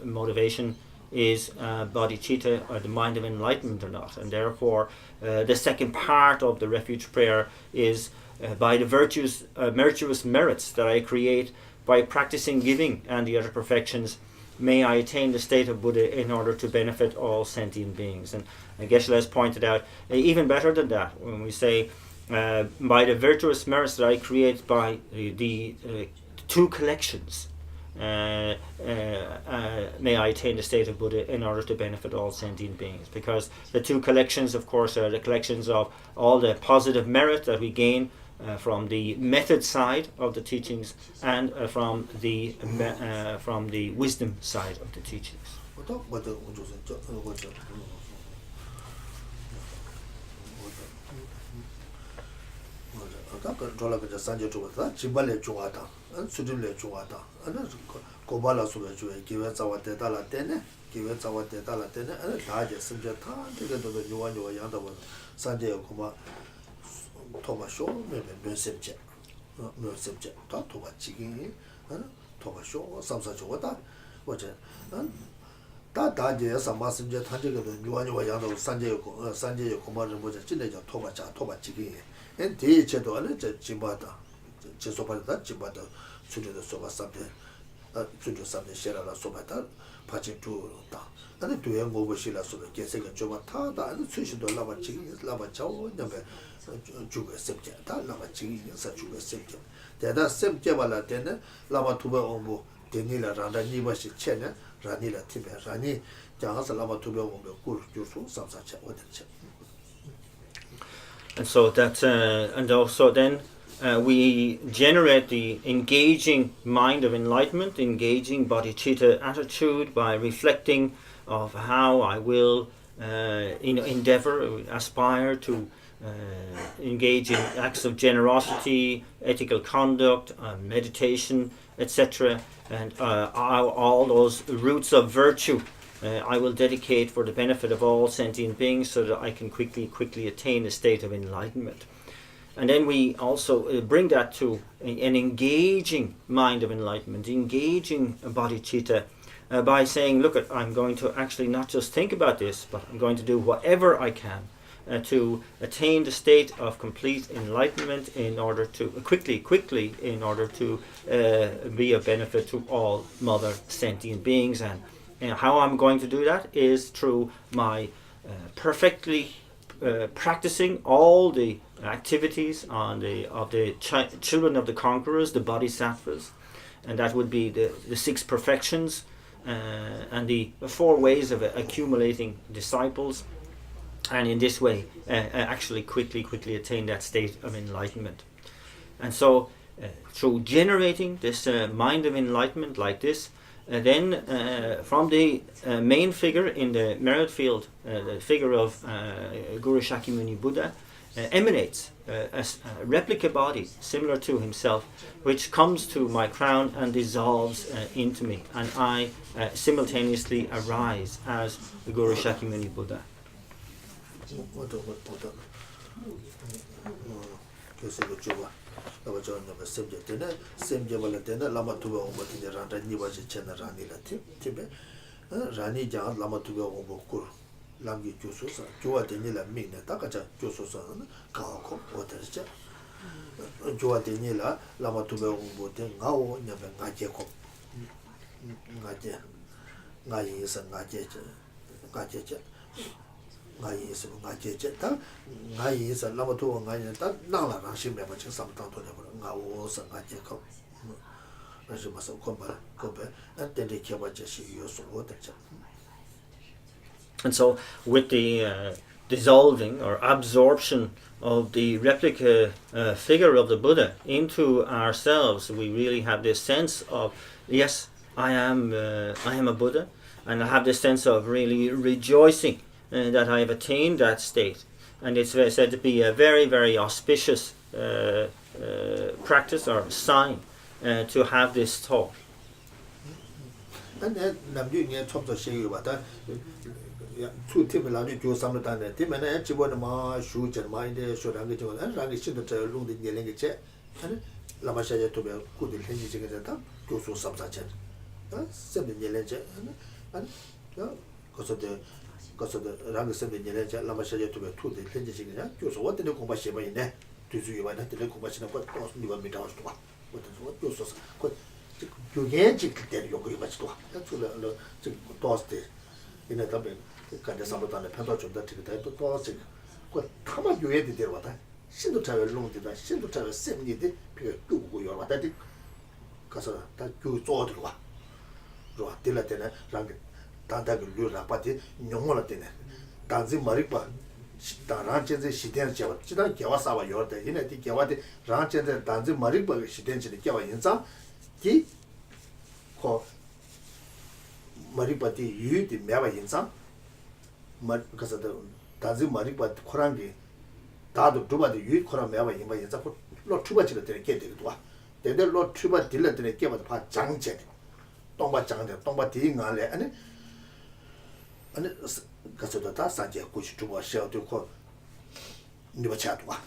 motivation is bodhicitta, or the mind of enlightenment, or not. And therefore the second part of the refuge prayer is by the virtuous merits that I create by practicing giving and the other perfections, may I attain the state of Buddha in order to benefit all sentient beings. And Geshe has pointed out even better than that when we say by the virtuous merits that I create by the two collections, may I attain the state of Buddha in order to benefit all sentient beings. Because the two collections, of course, are the collections of all the positive merit that we gain from the method side of the teachings and from the wisdom side of the teachings. Toba show, maybe no subject, not Toba chicken, Toba show, some such water, what that idea, some messenger, Tanjaka, Yuan, Sanjay, Command, was a teenager, Toba chicken, and teach it to a little Jimbata, Chesopata, Jimbata, to the soba subject, to the subject, Shera Sobata, patching to and to him over Shila Soba, Jessica Jobata, and switch to lava chicken, lava chow, number. Juga subject, that lava ching such a subject. There are some Javala dinner, lava tuba ombo, Denila Randa Nibashi Chena, Ranila Tibe, Rani, Jahas lava tuba ombo, Gur, Jusu, some such a water. And so that, and also then we generate the engaging mind of enlightenment, engaging bodhicitta attitude by reflecting of how I will endeavor, aspire to engage in acts of generosity, ethical conduct, meditation, etc. And all those roots of virtue I will dedicate for the benefit of all sentient beings so that I can quickly attain a state of enlightenment. And then we also bring that to an engaging mind of enlightenment, engaging bodhicitta, by saying, look, I'm going to actually not just think about this, but I'm going to do whatever I can to attain the state of complete enlightenment in order to quickly in order to be of benefit to all mother sentient beings. And how I'm going to do that is through my perfectly practicing all the activities of the children of the conquerors, the bodhisattvas, and that would be the six perfections and the four ways of accumulating disciples. And in this way, actually quickly attain that state of enlightenment. And so, through generating this mind of enlightenment like this, then from the main figure in the merit field, the figure of Guru Shakyamuni Buddha, emanates a replica body similar to himself, which comes to my crown and dissolves into me, and I simultaneously arise as the Guru Shakyamuni Buddha. And so with the dissolving or absorption of the replica figure of the Buddha into ourselves, we really have this sense of, yes, I am a Buddha, and I have this sense of really rejoicing that I have attained that state. And it's said to be a very, very auspicious practice or sign to have this thought. Two Timilani do some of the Tim and Chibonama, shoot and mind, should I get you and Rangi should tell Lung the Yelling check. Lamasha to be good in Henry go so some such. Send the Yelling and because of the Rangi send the Yelling, Lamasha to be two the Henry. So what did you come by in there? To see you might have to look much of what cost me 1 minute. What you so 교계직 그때 요구이 가지고 저를 저 도스데 이내 답에 간데 삼도단에 편도 좀더 되게 또 도스 그 타마 교회에 데려와다 신도 차별 롱데다 신도 차별 셈니데 그 꾸고 요 왔다 가서 다 교회 줘 들어와 로 들라 때는 랑 단다가 류라 빠지 용어라 때네 단지 머리빠 란체제 시대를 잡아 지단 개와사와 요때 이내 뒤 개와데 란체제 단지 머리빠 시대를 개와 인자 디 코 머리빠디 유디 매바 인자 마 가서 단지 머리빠 코란기 다도 두바디 유디 코란 매바 인바 인자 로 투바지를 되게 되기도 와 대대 로 투바 딜러 되게 개와도 봐 장제 동바 장제 동바 디인가래 아니 가서도 다 산제 고치 두바 셔도 코 니바 차도와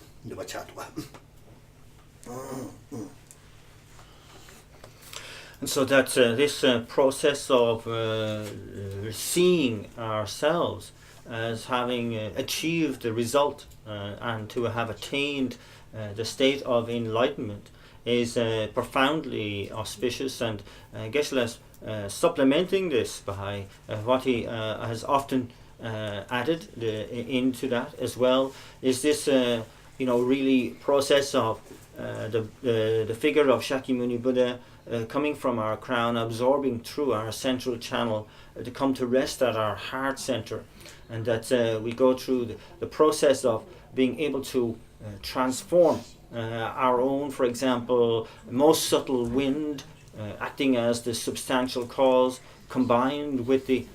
And so that this process of seeing ourselves as having achieved the result and to have attained the state of enlightenment is profoundly auspicious, and Geshe-la supplementing this by what he has often added into that as well is this really process of the figure of Shakyamuni Buddha coming from our crown, absorbing through our central channel to come to rest at our heart center, and that we go through the process of being able to transform our own, for example, most subtle wind acting as the substantial cause, combined with the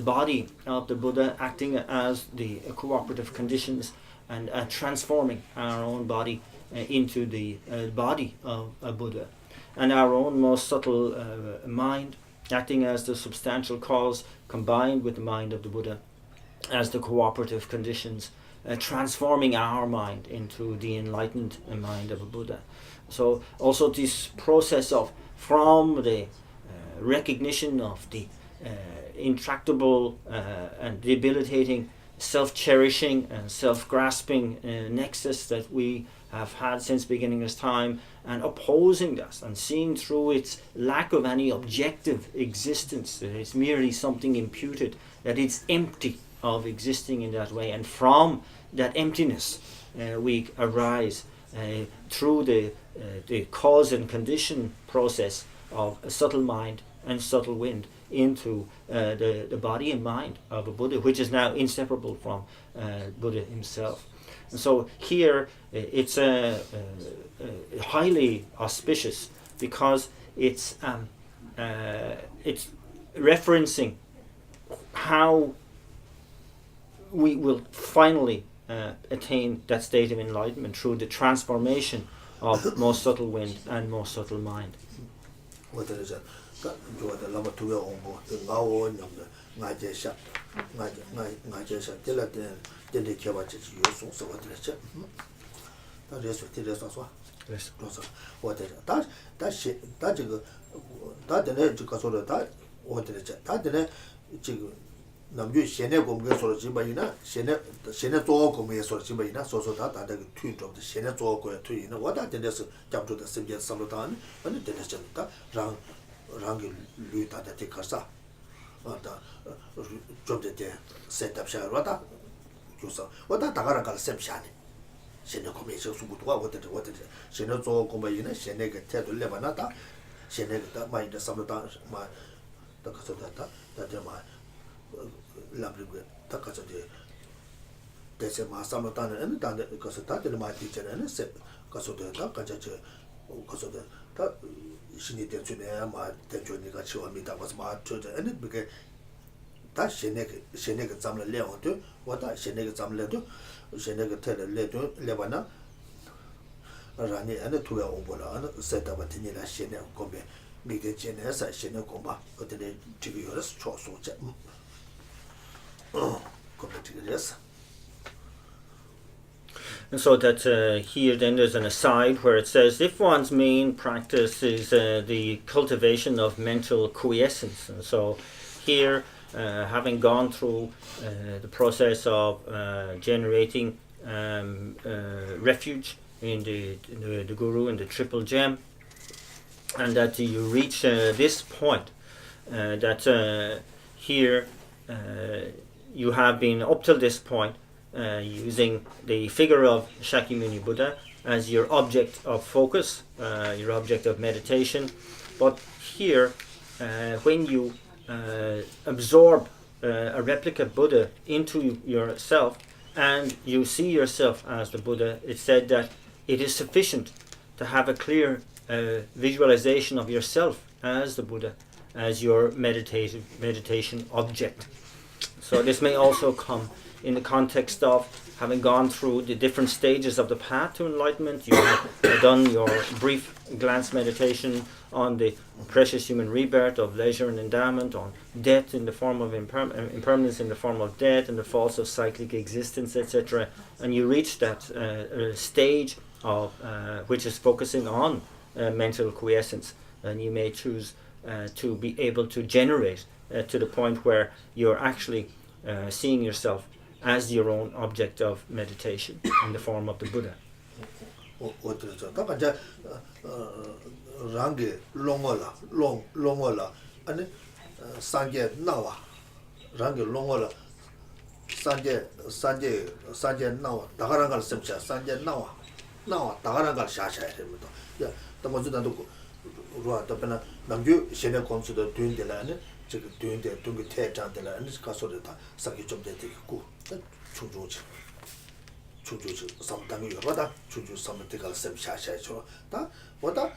body of the Buddha acting as the cooperative conditions, and transforming our own body into the body of a Buddha, and our own most subtle mind acting as the substantial cause, combined with the mind of the Buddha as the cooperative conditions, transforming our mind into the enlightened mind of a Buddha. So also this process of from the recognition of the intractable and debilitating self-cherishing and self-grasping nexus that we have had since beginning of time, and opposing that and seeing through its lack of any objective existence, that it's merely something imputed, that it's empty of existing in that way, and from that emptiness we arise through the cause and condition process of a subtle mind and subtle wind into the body and mind of a Buddha, which is now inseparable from Buddha himself. And so here it's highly auspicious because it's referencing how we will finally attain that state of enlightenment through the transformation of most subtle wind and most subtle mind. 남주 시내 공부에 소리 지바이나 시내 조 공부에 소리 지바이나 소소다 다들 튜좀 시내 조 거에 튜이나 와다 된데서 잡주다 심게 삼로단 아니 된데서다 랑기 류다다 티카사 와다 좀데 셋업샤 와다 조서 와다 다가라갈 셈샤니 시내 공부에 소수부도가 와다 시내 조 공부에나 시내가 태도 레바나다 시내가 마이다 삼로단 마 다가서다 다데마 라브리고 takasade dese masama tane ene tane kaso ta tene ma teacher ene se kaso de ta kajache kaso de ta shini de chune ma de chune ga chiwa mi ta was ma choje ene bige ta shene ga zamla le hoto wata shene ga zamla do shene ga tele le do le bana rani ene tuya obola ene se ta ba tini la shene ko be mi de chene sa shene ko ba o de chigi yoras cho so che And so that here then there's an aside where it says if one's main practice is the cultivation of mental quiescence, and so here having gone through the process of generating refuge in the Guru and the Triple Gem, and that you reach this point, that here you have been up till this point using the figure of Shakyamuni Buddha as your object of focus, your object of meditation. But here, when you absorb a replica Buddha into yourself and you see yourself as the Buddha, it's said that it is sufficient to have a clear visualization of yourself as the Buddha, as your meditation object. So this may also come in the context of having gone through the different stages of the path to enlightenment. You have done your brief glance meditation on the precious human rebirth of leisure and endowment, on death in the form of impermanence in the form of death, and the false of cyclic existence, etc. And you reach that stage of which is focusing on mental quiescence, and you may choose to be able to generate to the point where you're actually seeing yourself as your own object of meditation in the form of the Buddha. Rangi longola, and Sanje Nawa, Rangi longola, Sanje Nawa, Tagarangal Simcha, Sanje Nawa, Tagarangal Shasha, yeah, the Mazudan Rua, the Pena, Namju, Shene consider doing the land, doing the Tetan de la and Casoleta, Saki Job de Tiku, Chujuch. Sometimes you have to some medical sem shasha. What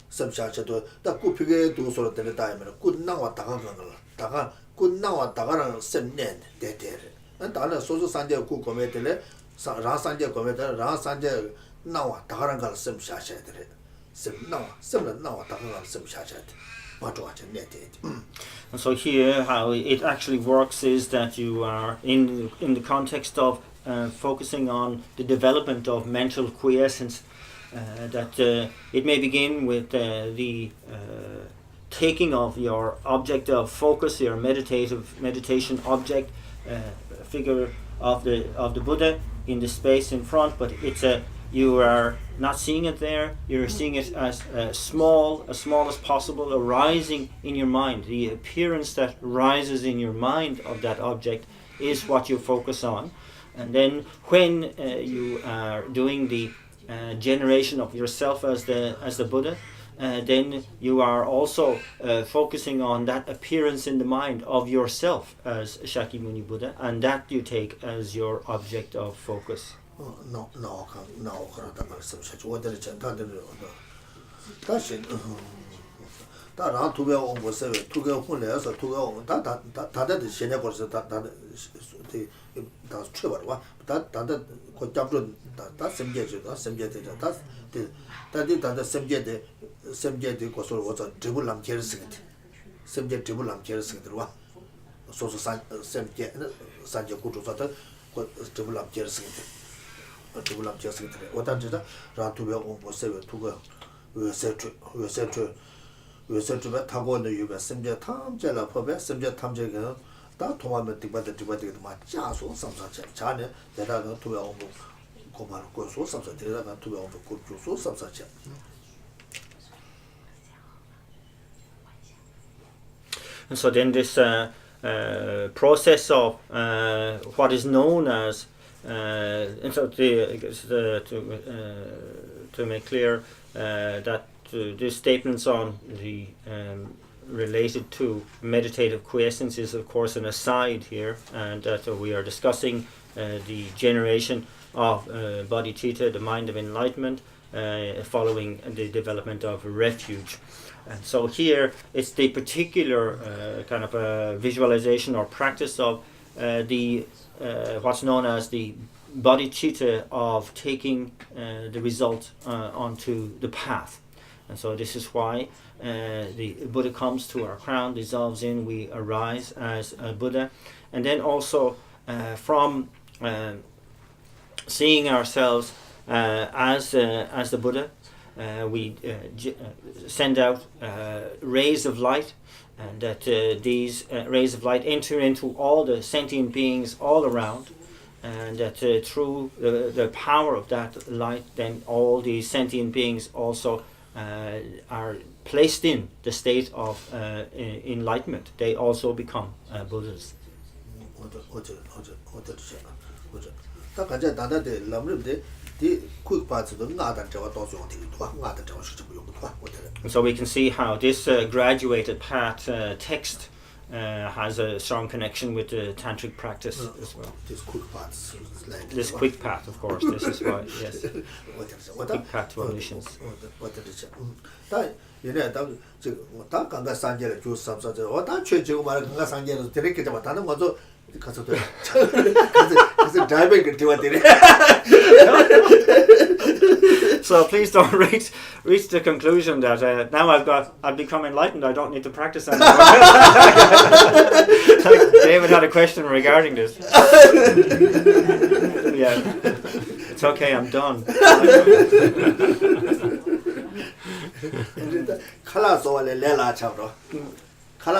some shasha to the Kupige do sort of the time, good now at Taga, good now at Tagaran sem nen, dead. And Dana Soso Sanja Ku committed, Rasanja committed, Rasanja now at Tagarangal sem shasha. Sem now, similar now at Tagaran sem shasha. And so here, how it actually works is that you are in the context of focusing on the development of mental quiescence, that it may begin with the taking of your object of focus, your meditation object, figure of the Buddha in the space in front, but it's you are not seeing it there, you're seeing it as small as possible, arising in your mind. The appearance that rises in your mind of that object is what you focus on. And then when you are doing the generation of yourself as the Buddha, then you are also focusing on that appearance in the mind of yourself as Shakyamuni Buddha, and that you take as your object of focus. No, some such water. That's it. That around 2 on 7, 2 go on less, 2 go that is Shenapos, that's true. That could jump to that same jet, that's the same jet was a tribulam kerosene. Same jet tribulam kerosene. So same jet, Sanja Kutu Sata, tribulam kerosene. Tribulam kerosene. What I did, around 2 on 7, 2 go. We said to bet Tago the Uber, Simja Tam Jella Pobe, Simja Tam Jagger, that Tomama debated my Jaso, some such China, that I got to be on Command Course, or some such, that I got to be on the good juice, or some such. And so then this process of what is known as, and so to make clear that these statements on the related to meditative quiescence is of course an aside here, and that we are discussing the generation of bodhicitta, the mind of enlightenment, following the development of refuge. And so here it's the particular kind of visualization or practice of the what's known as the bodhicitta of taking the result onto the path. And so this is why the Buddha comes to our crown, dissolves in, we arise as a Buddha. And then also from seeing ourselves as the Buddha, we send out rays of light, and that these rays of light enter into all the sentient beings all around, and that through the power of that light, then all these sentient beings also are placed in the state of enlightenment, they also become Buddhas. And so we can see how this graduated path text has a strong connection with the tantric practice as well. This quick path. This quick path, of course, this is why, yes. Quick path to omniscience. So please don't reach the conclusion that now I've become enlightened, I don't need to practice anymore. Like David had a question regarding this. Yeah, it's okay, I'm done. So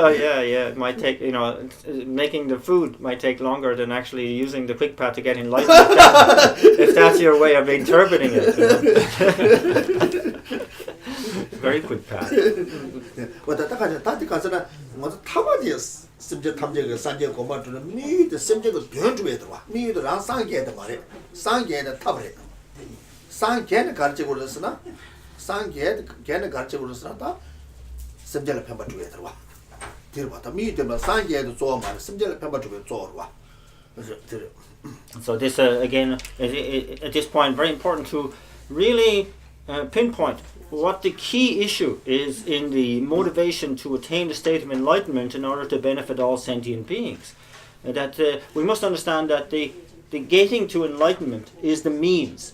yeah, it might take, making the food might take longer than actually using the quick path to get enlightened. If that's your way of interpreting it. Very quick path. 심지어 탐정의 산재 고마주는 미드 심지어도 변주에 들어와 미드랑 상계의 말에 상계의 탑을 상계는 가르치고 그랬으나 상계는 가르치고 그랬으나 다 심지어를 편바주에 들어와 뒤로 봤다 미드면 상계도 좋아 말 심지어를 편바주에 좋아와 그래서 So this again at this point very important to really pinpoint what the key issue is in the motivation to attain the state of enlightenment in order to benefit all sentient beings. That we must understand that the getting to enlightenment is the means.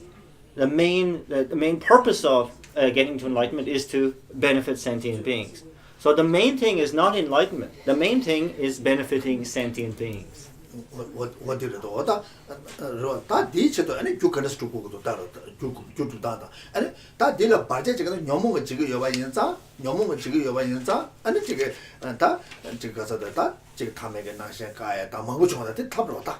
The main purpose of getting to enlightenment is to benefit sentient beings. So the main thing is not enlightenment. The main thing is benefiting sentient beings. 어디로도 다 디치도 아니 주권에서 주고도 따로 주주다다 아니 다 딜라 바제 지금 녀몽을 지금 여봐 인자 녀몽을 지금 여봐 인자 아니 지금 다 지금 가서다 다 지금 탐에게 나셔 가야 다 먹고 좋아다 탑으로다.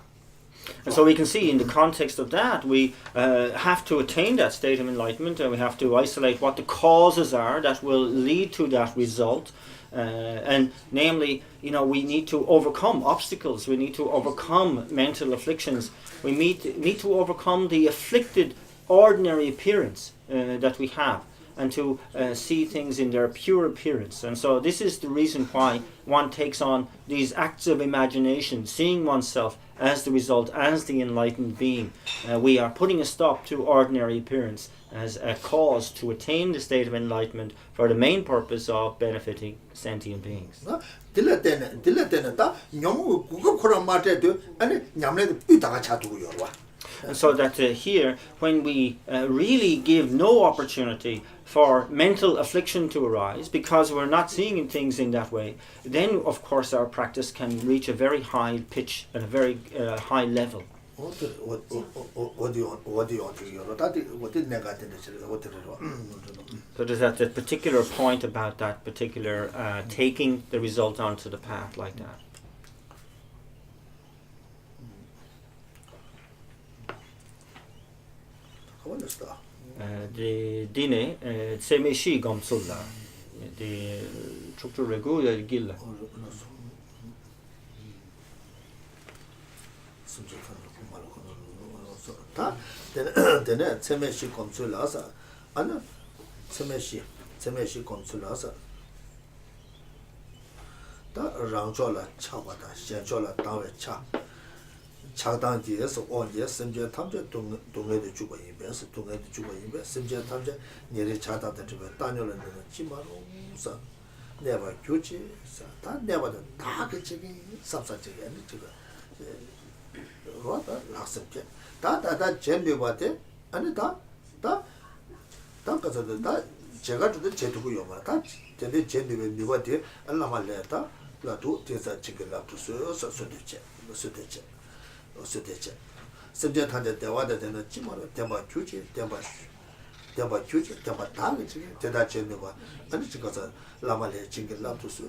And so we can see in the context of that we have to attain that state of enlightenment, and we have to isolate what the causes are that will lead to that result. And namely, we need to overcome obstacles, we need to overcome mental afflictions, we need to overcome the afflicted ordinary appearance that we have, and to see things in their pure appearance. And so this is the reason why one takes on these acts of imagination, seeing oneself as the result, as the enlightened being. We are putting a stop to ordinary appearance as a cause to attain the state of enlightenment for the main purpose of benefiting sentient beings. And so that here, when we really give no opportunity for mental affliction to arise, because we're not seeing things in that way, then of course our practice can reach a very high pitch and a very high level. So there's that particular point about that particular taking the result onto the path like that. The dine semeshi gomsulla the chuktu regu gilla. Then semeshi gomsulla ana semeshi gomsulla da rangjola chawada shenjola dawe cha 차단지에서 언제 심지어 탐제 동네의 주거 인베스 동네의 주거 인베 심지어 탐제 내리 차다다 주거 단열은 지마로서 내가 교지 다 내가도 다 그쪽이 삽사적이 아니 지금 뭐다 학습제 다다다 젠류바데 아니 다 가서도 다 제가 주도 제두고 요마 다 제대 젠류에 니바데 알라말레다 라도 대사 지금 라도 소소되체 어서대체 심지어 탄데 대화도 되는 지마로 대마 주지 대마 다게 지금 대다 제는 거 아니 지금서 라말레 징글 라도스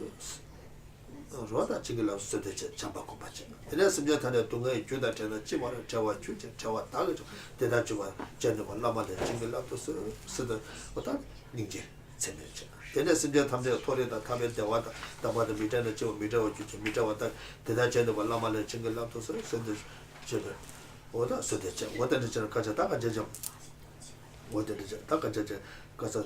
roda chingila sode chamba ko bache ene simja thane tunga juda thana chimara chawa chuje chawa daga deda chuwa jenne ba lama de chingila to sode oda ningje semeche ene simja thamde thore da thabe de wada tamada mitana chiwa mitawa chuje mitawa da deda jenne ba lama de chingila to sode chebe oda sode che oda de chara kacha daga jeje oda de daga jeje kasa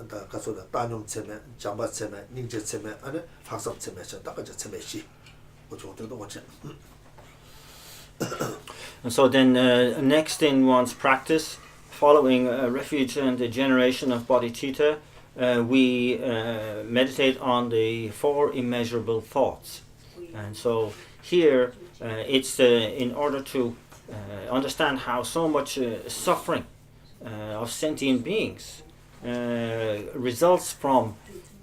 다 가서다 단용 체매 잠바 체매 닝제 체매 아니 학습 체매서 다가지 체매시 어쩌고도 같이. And so then next in one's practice, following refuge and the generation of bodhicitta, we meditate on the four immeasurable thoughts. And so here it's in order to understand how so much suffering of sentient beings results from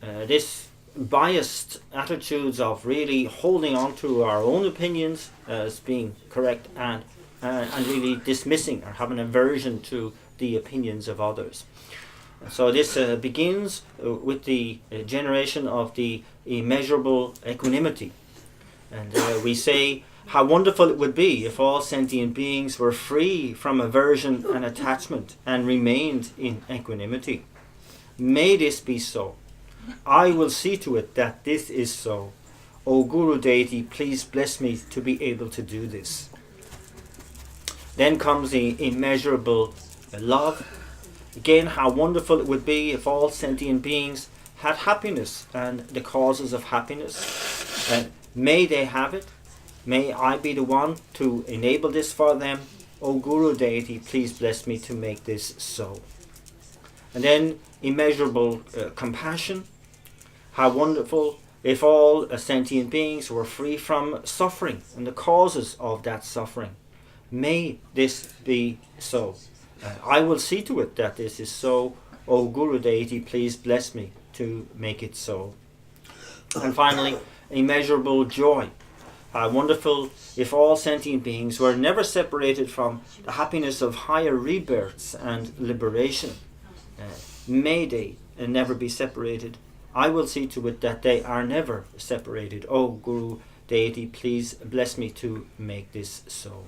this biased attitudes of really holding on to our own opinions as being correct and really dismissing or having aversion to the opinions of others. So this begins with the generation of the immeasurable equanimity. And we say how wonderful it would be if all sentient beings were free from aversion and attachment and remained in equanimity. May this be so. I will see to it that this is so. O Guru Deity, please bless me to be able to do this. Then comes the immeasurable love. Again, how wonderful it would be if all sentient beings had happiness and the causes of happiness. May they have it. May I be the one to enable this for them. O Guru Deity, please bless me to make this so. And then immeasurable compassion. How wonderful if all sentient beings were free from suffering and the causes of that suffering. May this be so. I will see to it that this is so. O Guru Deity, please bless me to make it so. And finally, immeasurable joy. How wonderful if all sentient beings were never separated from the happiness of higher rebirths and liberation. May they never be separated. I will see to it that they are never separated. O Guru Deity, please bless me to make this so.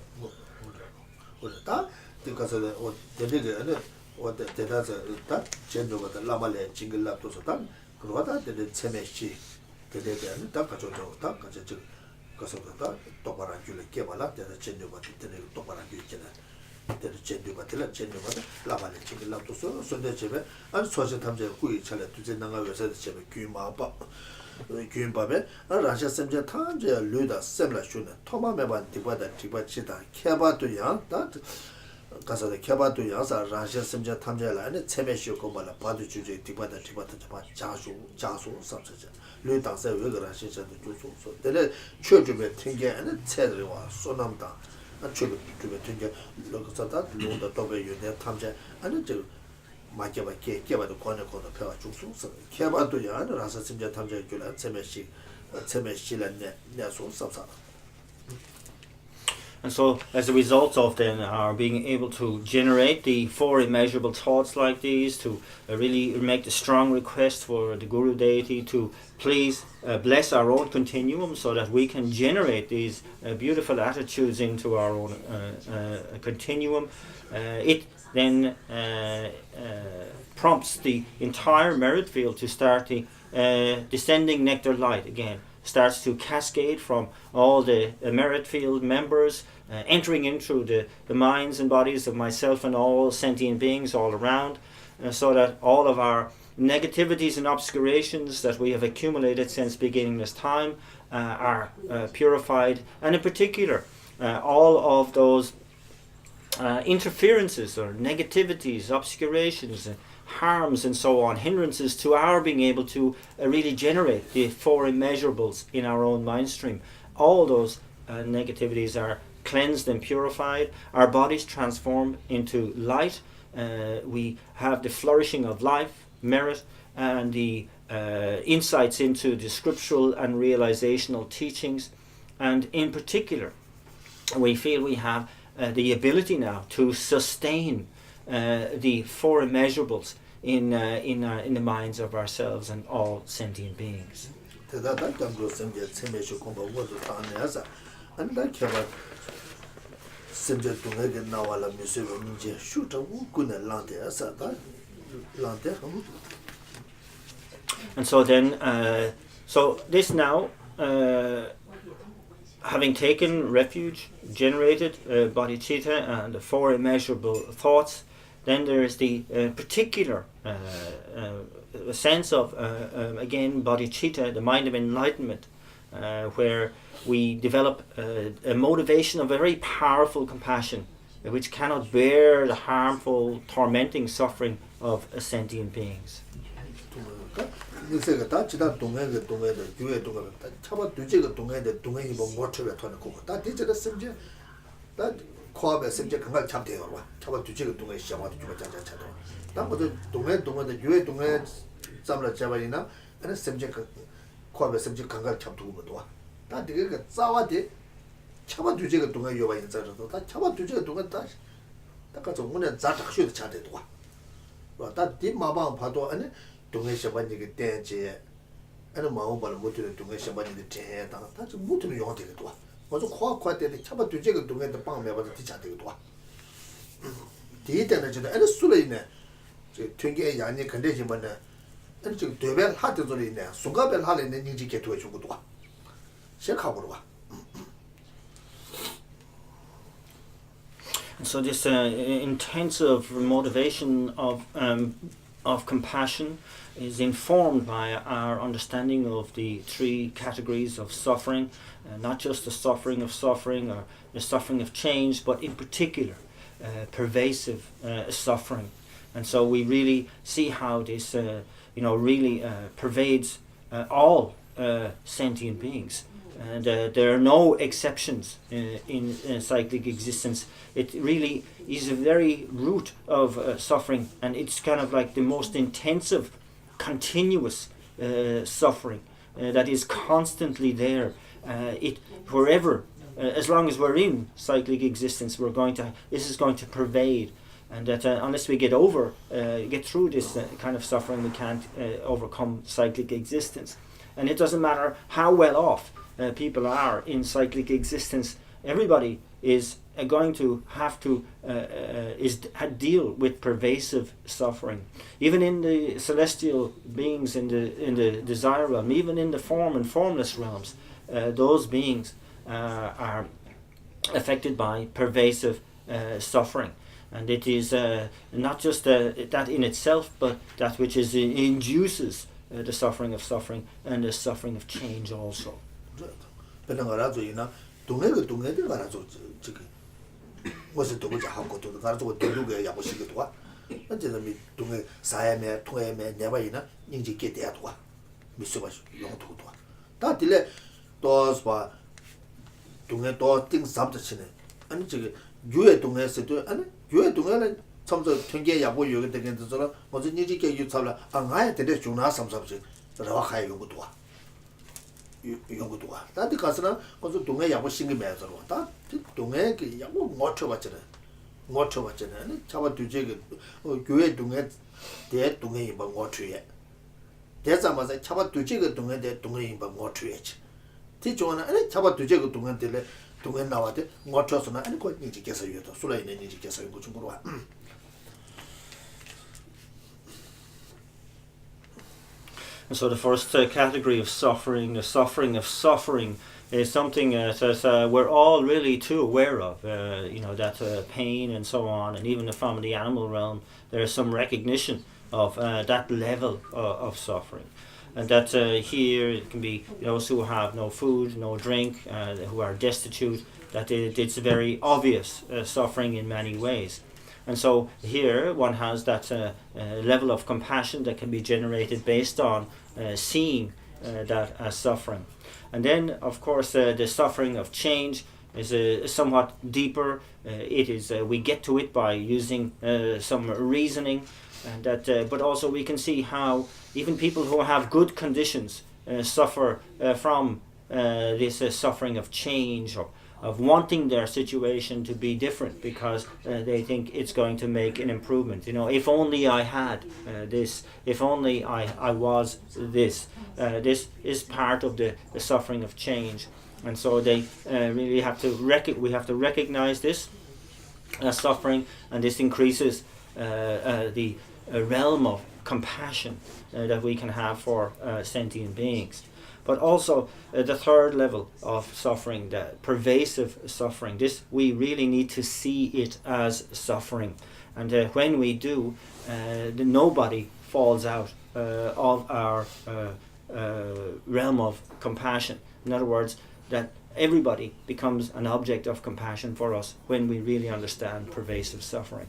규인밥에 라샤 셈제 탐제 류다 셈라 슈네 토마메반 디바다 디바치다 케바도야 다 가서 케바도야 사 라샤 셈제 탐제라네 체메쇼고 말라 바도 주제 디바다 디바다 자수 삼세제 류당세 왜그라시셔도 주소 데레 최주베 튕게는 체르와 소남다 최주베 튕게 로그사다 로다 도베 유네 탐제 아니 저 마케바 케바도 코네코도 페와 중수서 케바도야 라사 심자 탐제 줄라 체메시라네 야소 삽사. And so, as a result of then our being able to generate the four immeasurable thoughts like these, to really make the strong request for the Guru Deity to please bless our own continuum so that we can generate these beautiful attitudes into our own continuum, it then prompts the entire merit field to start the descending nectar light again. Starts to cascade from all the merit field members, entering into the minds and bodies of myself and all sentient beings all around, so that all of our negativities and obscurations that we have accumulated since beginning this time are purified, and in particular all of those interferences or negativities, obscurations, harms and so on, hindrances to our being able to really generate the four immeasurables in our own mind stream. All those negativities are cleansed and purified, our bodies transformed into light, we have the flourishing of life, merit, and the insights into the scriptural and realizational teachings, and in particular we feel we have the ability now to sustain the four immeasurables in the minds of ourselves and all sentient beings. 대다다 담고 semje semesho komba wodo taneasa anda keba semje tungege nawala meselo ninje shuta ukuna lante asa da lante hamu. And so then, so this now, having taken refuge, generated bodhicitta and the four immeasurable thoughts, then there is the particular sense of, again, bodhicitta, the mind of enlightenment, where we develop a motivation of very powerful compassion, which cannot bear the harmful, tormenting suffering of sentient beings. 니세가 다 지다 동해의 교회 동해의 차바 두제가 동해의 동해이 뭐 못쳐가 터는 거고 다 디제가 심지 다 코압에 심지 건강 참대요 봐 차바 두제가 동해 시험하도 주가 자자자도 다 모두 동해의 교회 동해 잡라 잡아이나 아니 심지 그 코압에 심지 건강 참두고 뭐도 다 되게 그 싸와대 차바 두제가 동해 요바 있는 자도 다 차바 두제가 동해 다 가서 오늘 자작쇼도 차대도 와다 뒷마방 봐도 아니 동해 샤반이게 땡제 아니 마음발 못을 동해 샤반이게 땡다 다지 못을 용어 되게도 와 먼저 코아 때에 차바 두제가 동해도 빵매 봐도 뒤차 되게도 와 뒤에는 저도 아니 술이네 저 튕게 양이 컨디션만 아니 지금 되벨 하트 소리네 순간별 하려는 인지 개토해 주고도 와 시작하고 와. So this intensive motivation of compassion is informed by our understanding of the three categories of suffering, not just the suffering of suffering or the suffering of change, but in particular pervasive suffering. And so we really see how this really pervades all sentient beings. And there are no exceptions in cyclic existence. It really is the very root of suffering, and it's kind of like the most intensive, continuous suffering that is constantly there. Wherever, as long as we're in cyclic existence, this is going to pervade, and that unless we get through this kind of suffering, we can't overcome cyclic existence. And it doesn't matter how well off people are in cyclic existence. Everybody is going to have to deal with pervasive suffering, even in the celestial beings in the desire realm, even in the form and formless realms. Those beings are affected by pervasive suffering, and it is not just that in itself, but that which induces the suffering of suffering and the suffering of change also. 동해들 가라서 지금 무슨 도구자 하고 또 가라서 도구가 야고시기도 와 어제는 동해 사야매 통해매 내바이나 인지게 돼도 와 미스바 용도도 다 딜레 또스바 동해 또 띵삽도 치네 아니 지금 유해 동해에서도 아니 유해 동해는 참서 통계 야고 여기 되겠어서 무슨 인지게 유잡라 안가야 되게 중나 삼삼지 라와카이 용도도 와 연구도 와. 다들 가서는 거기서 동해 야구 신기 매서로 다 동해 그 야구 못 쳐봤잖아. 잡아 두제 그 교회 동해 대 동해 못 쳐야. 대자마자 잡아 두제 그 동해 대 동해 못 쳐야지. 뒤쪽은 아니 잡아 두제 그 동해 대 동해 나와대 못 쳐서나 아니 거 인지께서 유도 술라이네 인지께서 이거 좀 물어봐. And so the first category of suffering, the suffering of suffering, is something that we're all really too aware of. That pain and so on, and even from the animal realm, there is some recognition of that level of suffering. And that here it can be those who have no food, no drink, who are destitute, that it's very obvious suffering in many ways. And so here one has that level of compassion that can be generated based on seeing that as suffering. And then, of course, the suffering of change is somewhat deeper. We get to it by using some reasoning, and but also we can see how even people who have good conditions suffer from this suffering of change of wanting their situation to be different because they think it's going to make an improvement. You know, if only I had this, if only I was this. This is part of the suffering of change, and so they really have to we have to recognize this as suffering, and this increases the realm of compassion that we can have for sentient beings. But also the third level of suffering, the pervasive suffering, this we really need to see it as suffering. And when we do, nobody falls out of our realm of compassion. In other words, that everybody becomes an object of compassion for us when we really understand pervasive suffering.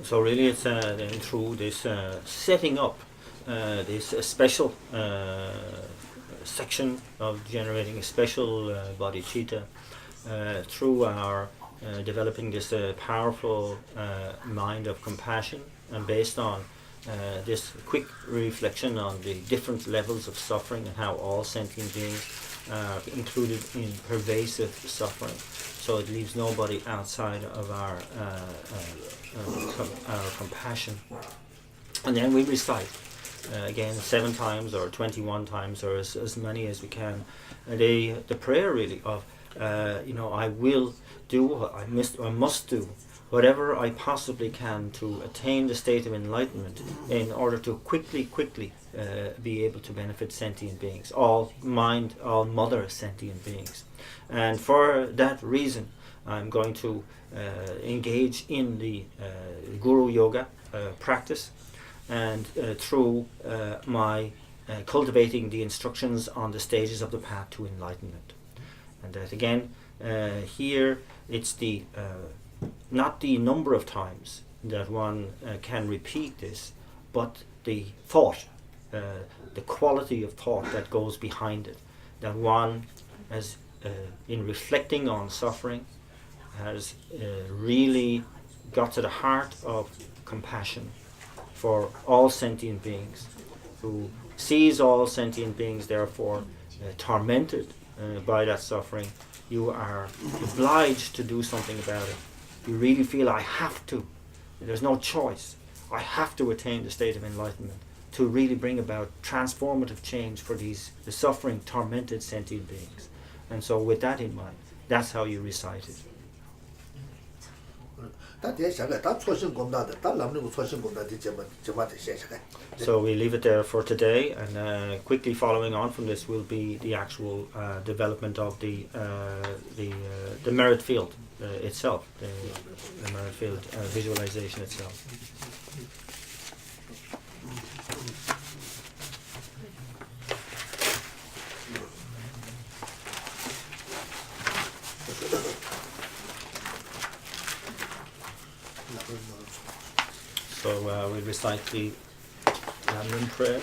So really it's then through this setting up this special section of generating a special bodhicitta through our developing this powerful mind of compassion, and based on this quick reflection on the different levels of suffering and how all sentient beings are included in pervasive suffering. So it leaves nobody outside of our compassion. And then we recite again 7 times or 21 times or as many as we can the prayer really of I will do, I must do whatever I possibly can to attain the state of enlightenment in order to quickly be able to benefit sentient beings, all mother sentient beings. And for that reason I'm going to engage in the Guru Yoga practice, and through my cultivating the instructions on the stages of the path to enlightenment. And that again, here it's the not the number of times that one can repeat this, but the thought, the quality of thought that goes behind it. That one, as in reflecting on suffering, has really got to the heart of compassion for all sentient beings, who sees all sentient beings therefore tormented by that suffering. You are obliged to do something about it. You really feel, I have to. There's no choice. I have to attain the state of enlightenment to really bring about transformative change for the suffering, tormented sentient beings. And so with that in mind, that's how you recite it. So we leave it there for today, and quickly following on from this will be the actual development of the merit field itself, the merit field visualization itself. So we recite the Lamrim prayer.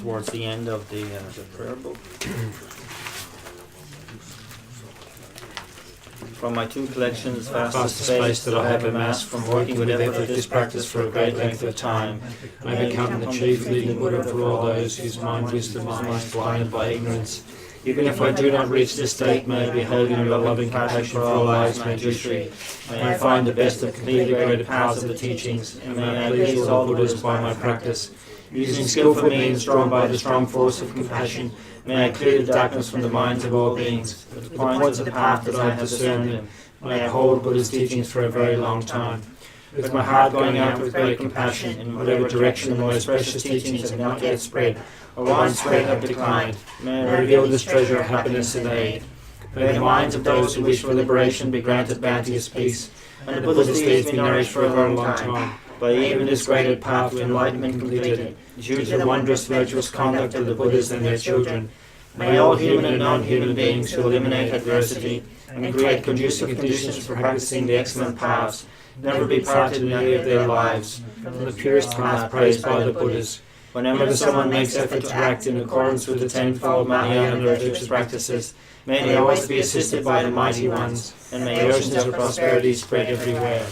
towards the end of the prayer book. From my two collections, vast space that I have amassed from working with effort at this practice for a great length of time, may become the chief leading Buddha for all those whose mind wisdom is most blinded by ignorance. Even if I do not reach this state, may I behold in your loving compassion for all lives, Manjushri. May I find the best of completely graded paths of the teachings, and may I please all Buddhas by my practice. Using skillful means drawn by the strong force of compassion, may I clear the darkness from the minds of all beings. With the points of the path that I have discerned them, may I hold Buddha's teachings for a very long time. With my heart going out with great compassion in whatever direction the most precious teachings have not yet spread, or widespread have declined, may I reveal this treasure of happiness and aid. May the minds of those who wish for liberation be granted bounteous peace, and the Buddha's deeds be nourished for a very long time, by even this graded path to enlightenment completed, due to the wondrous virtuous conduct of the Buddhas and their children. May all human and non-human beings who eliminate adversity and create conducive conditions for practicing the excellent paths never be parted in any of their lives from the purest path praised by the Buddhas. Whenever someone makes effort to act in accordance with the tenfold Mahayana religious practices, may they always be assisted by the mighty ones, and may oceans of prosperity spread everywhere.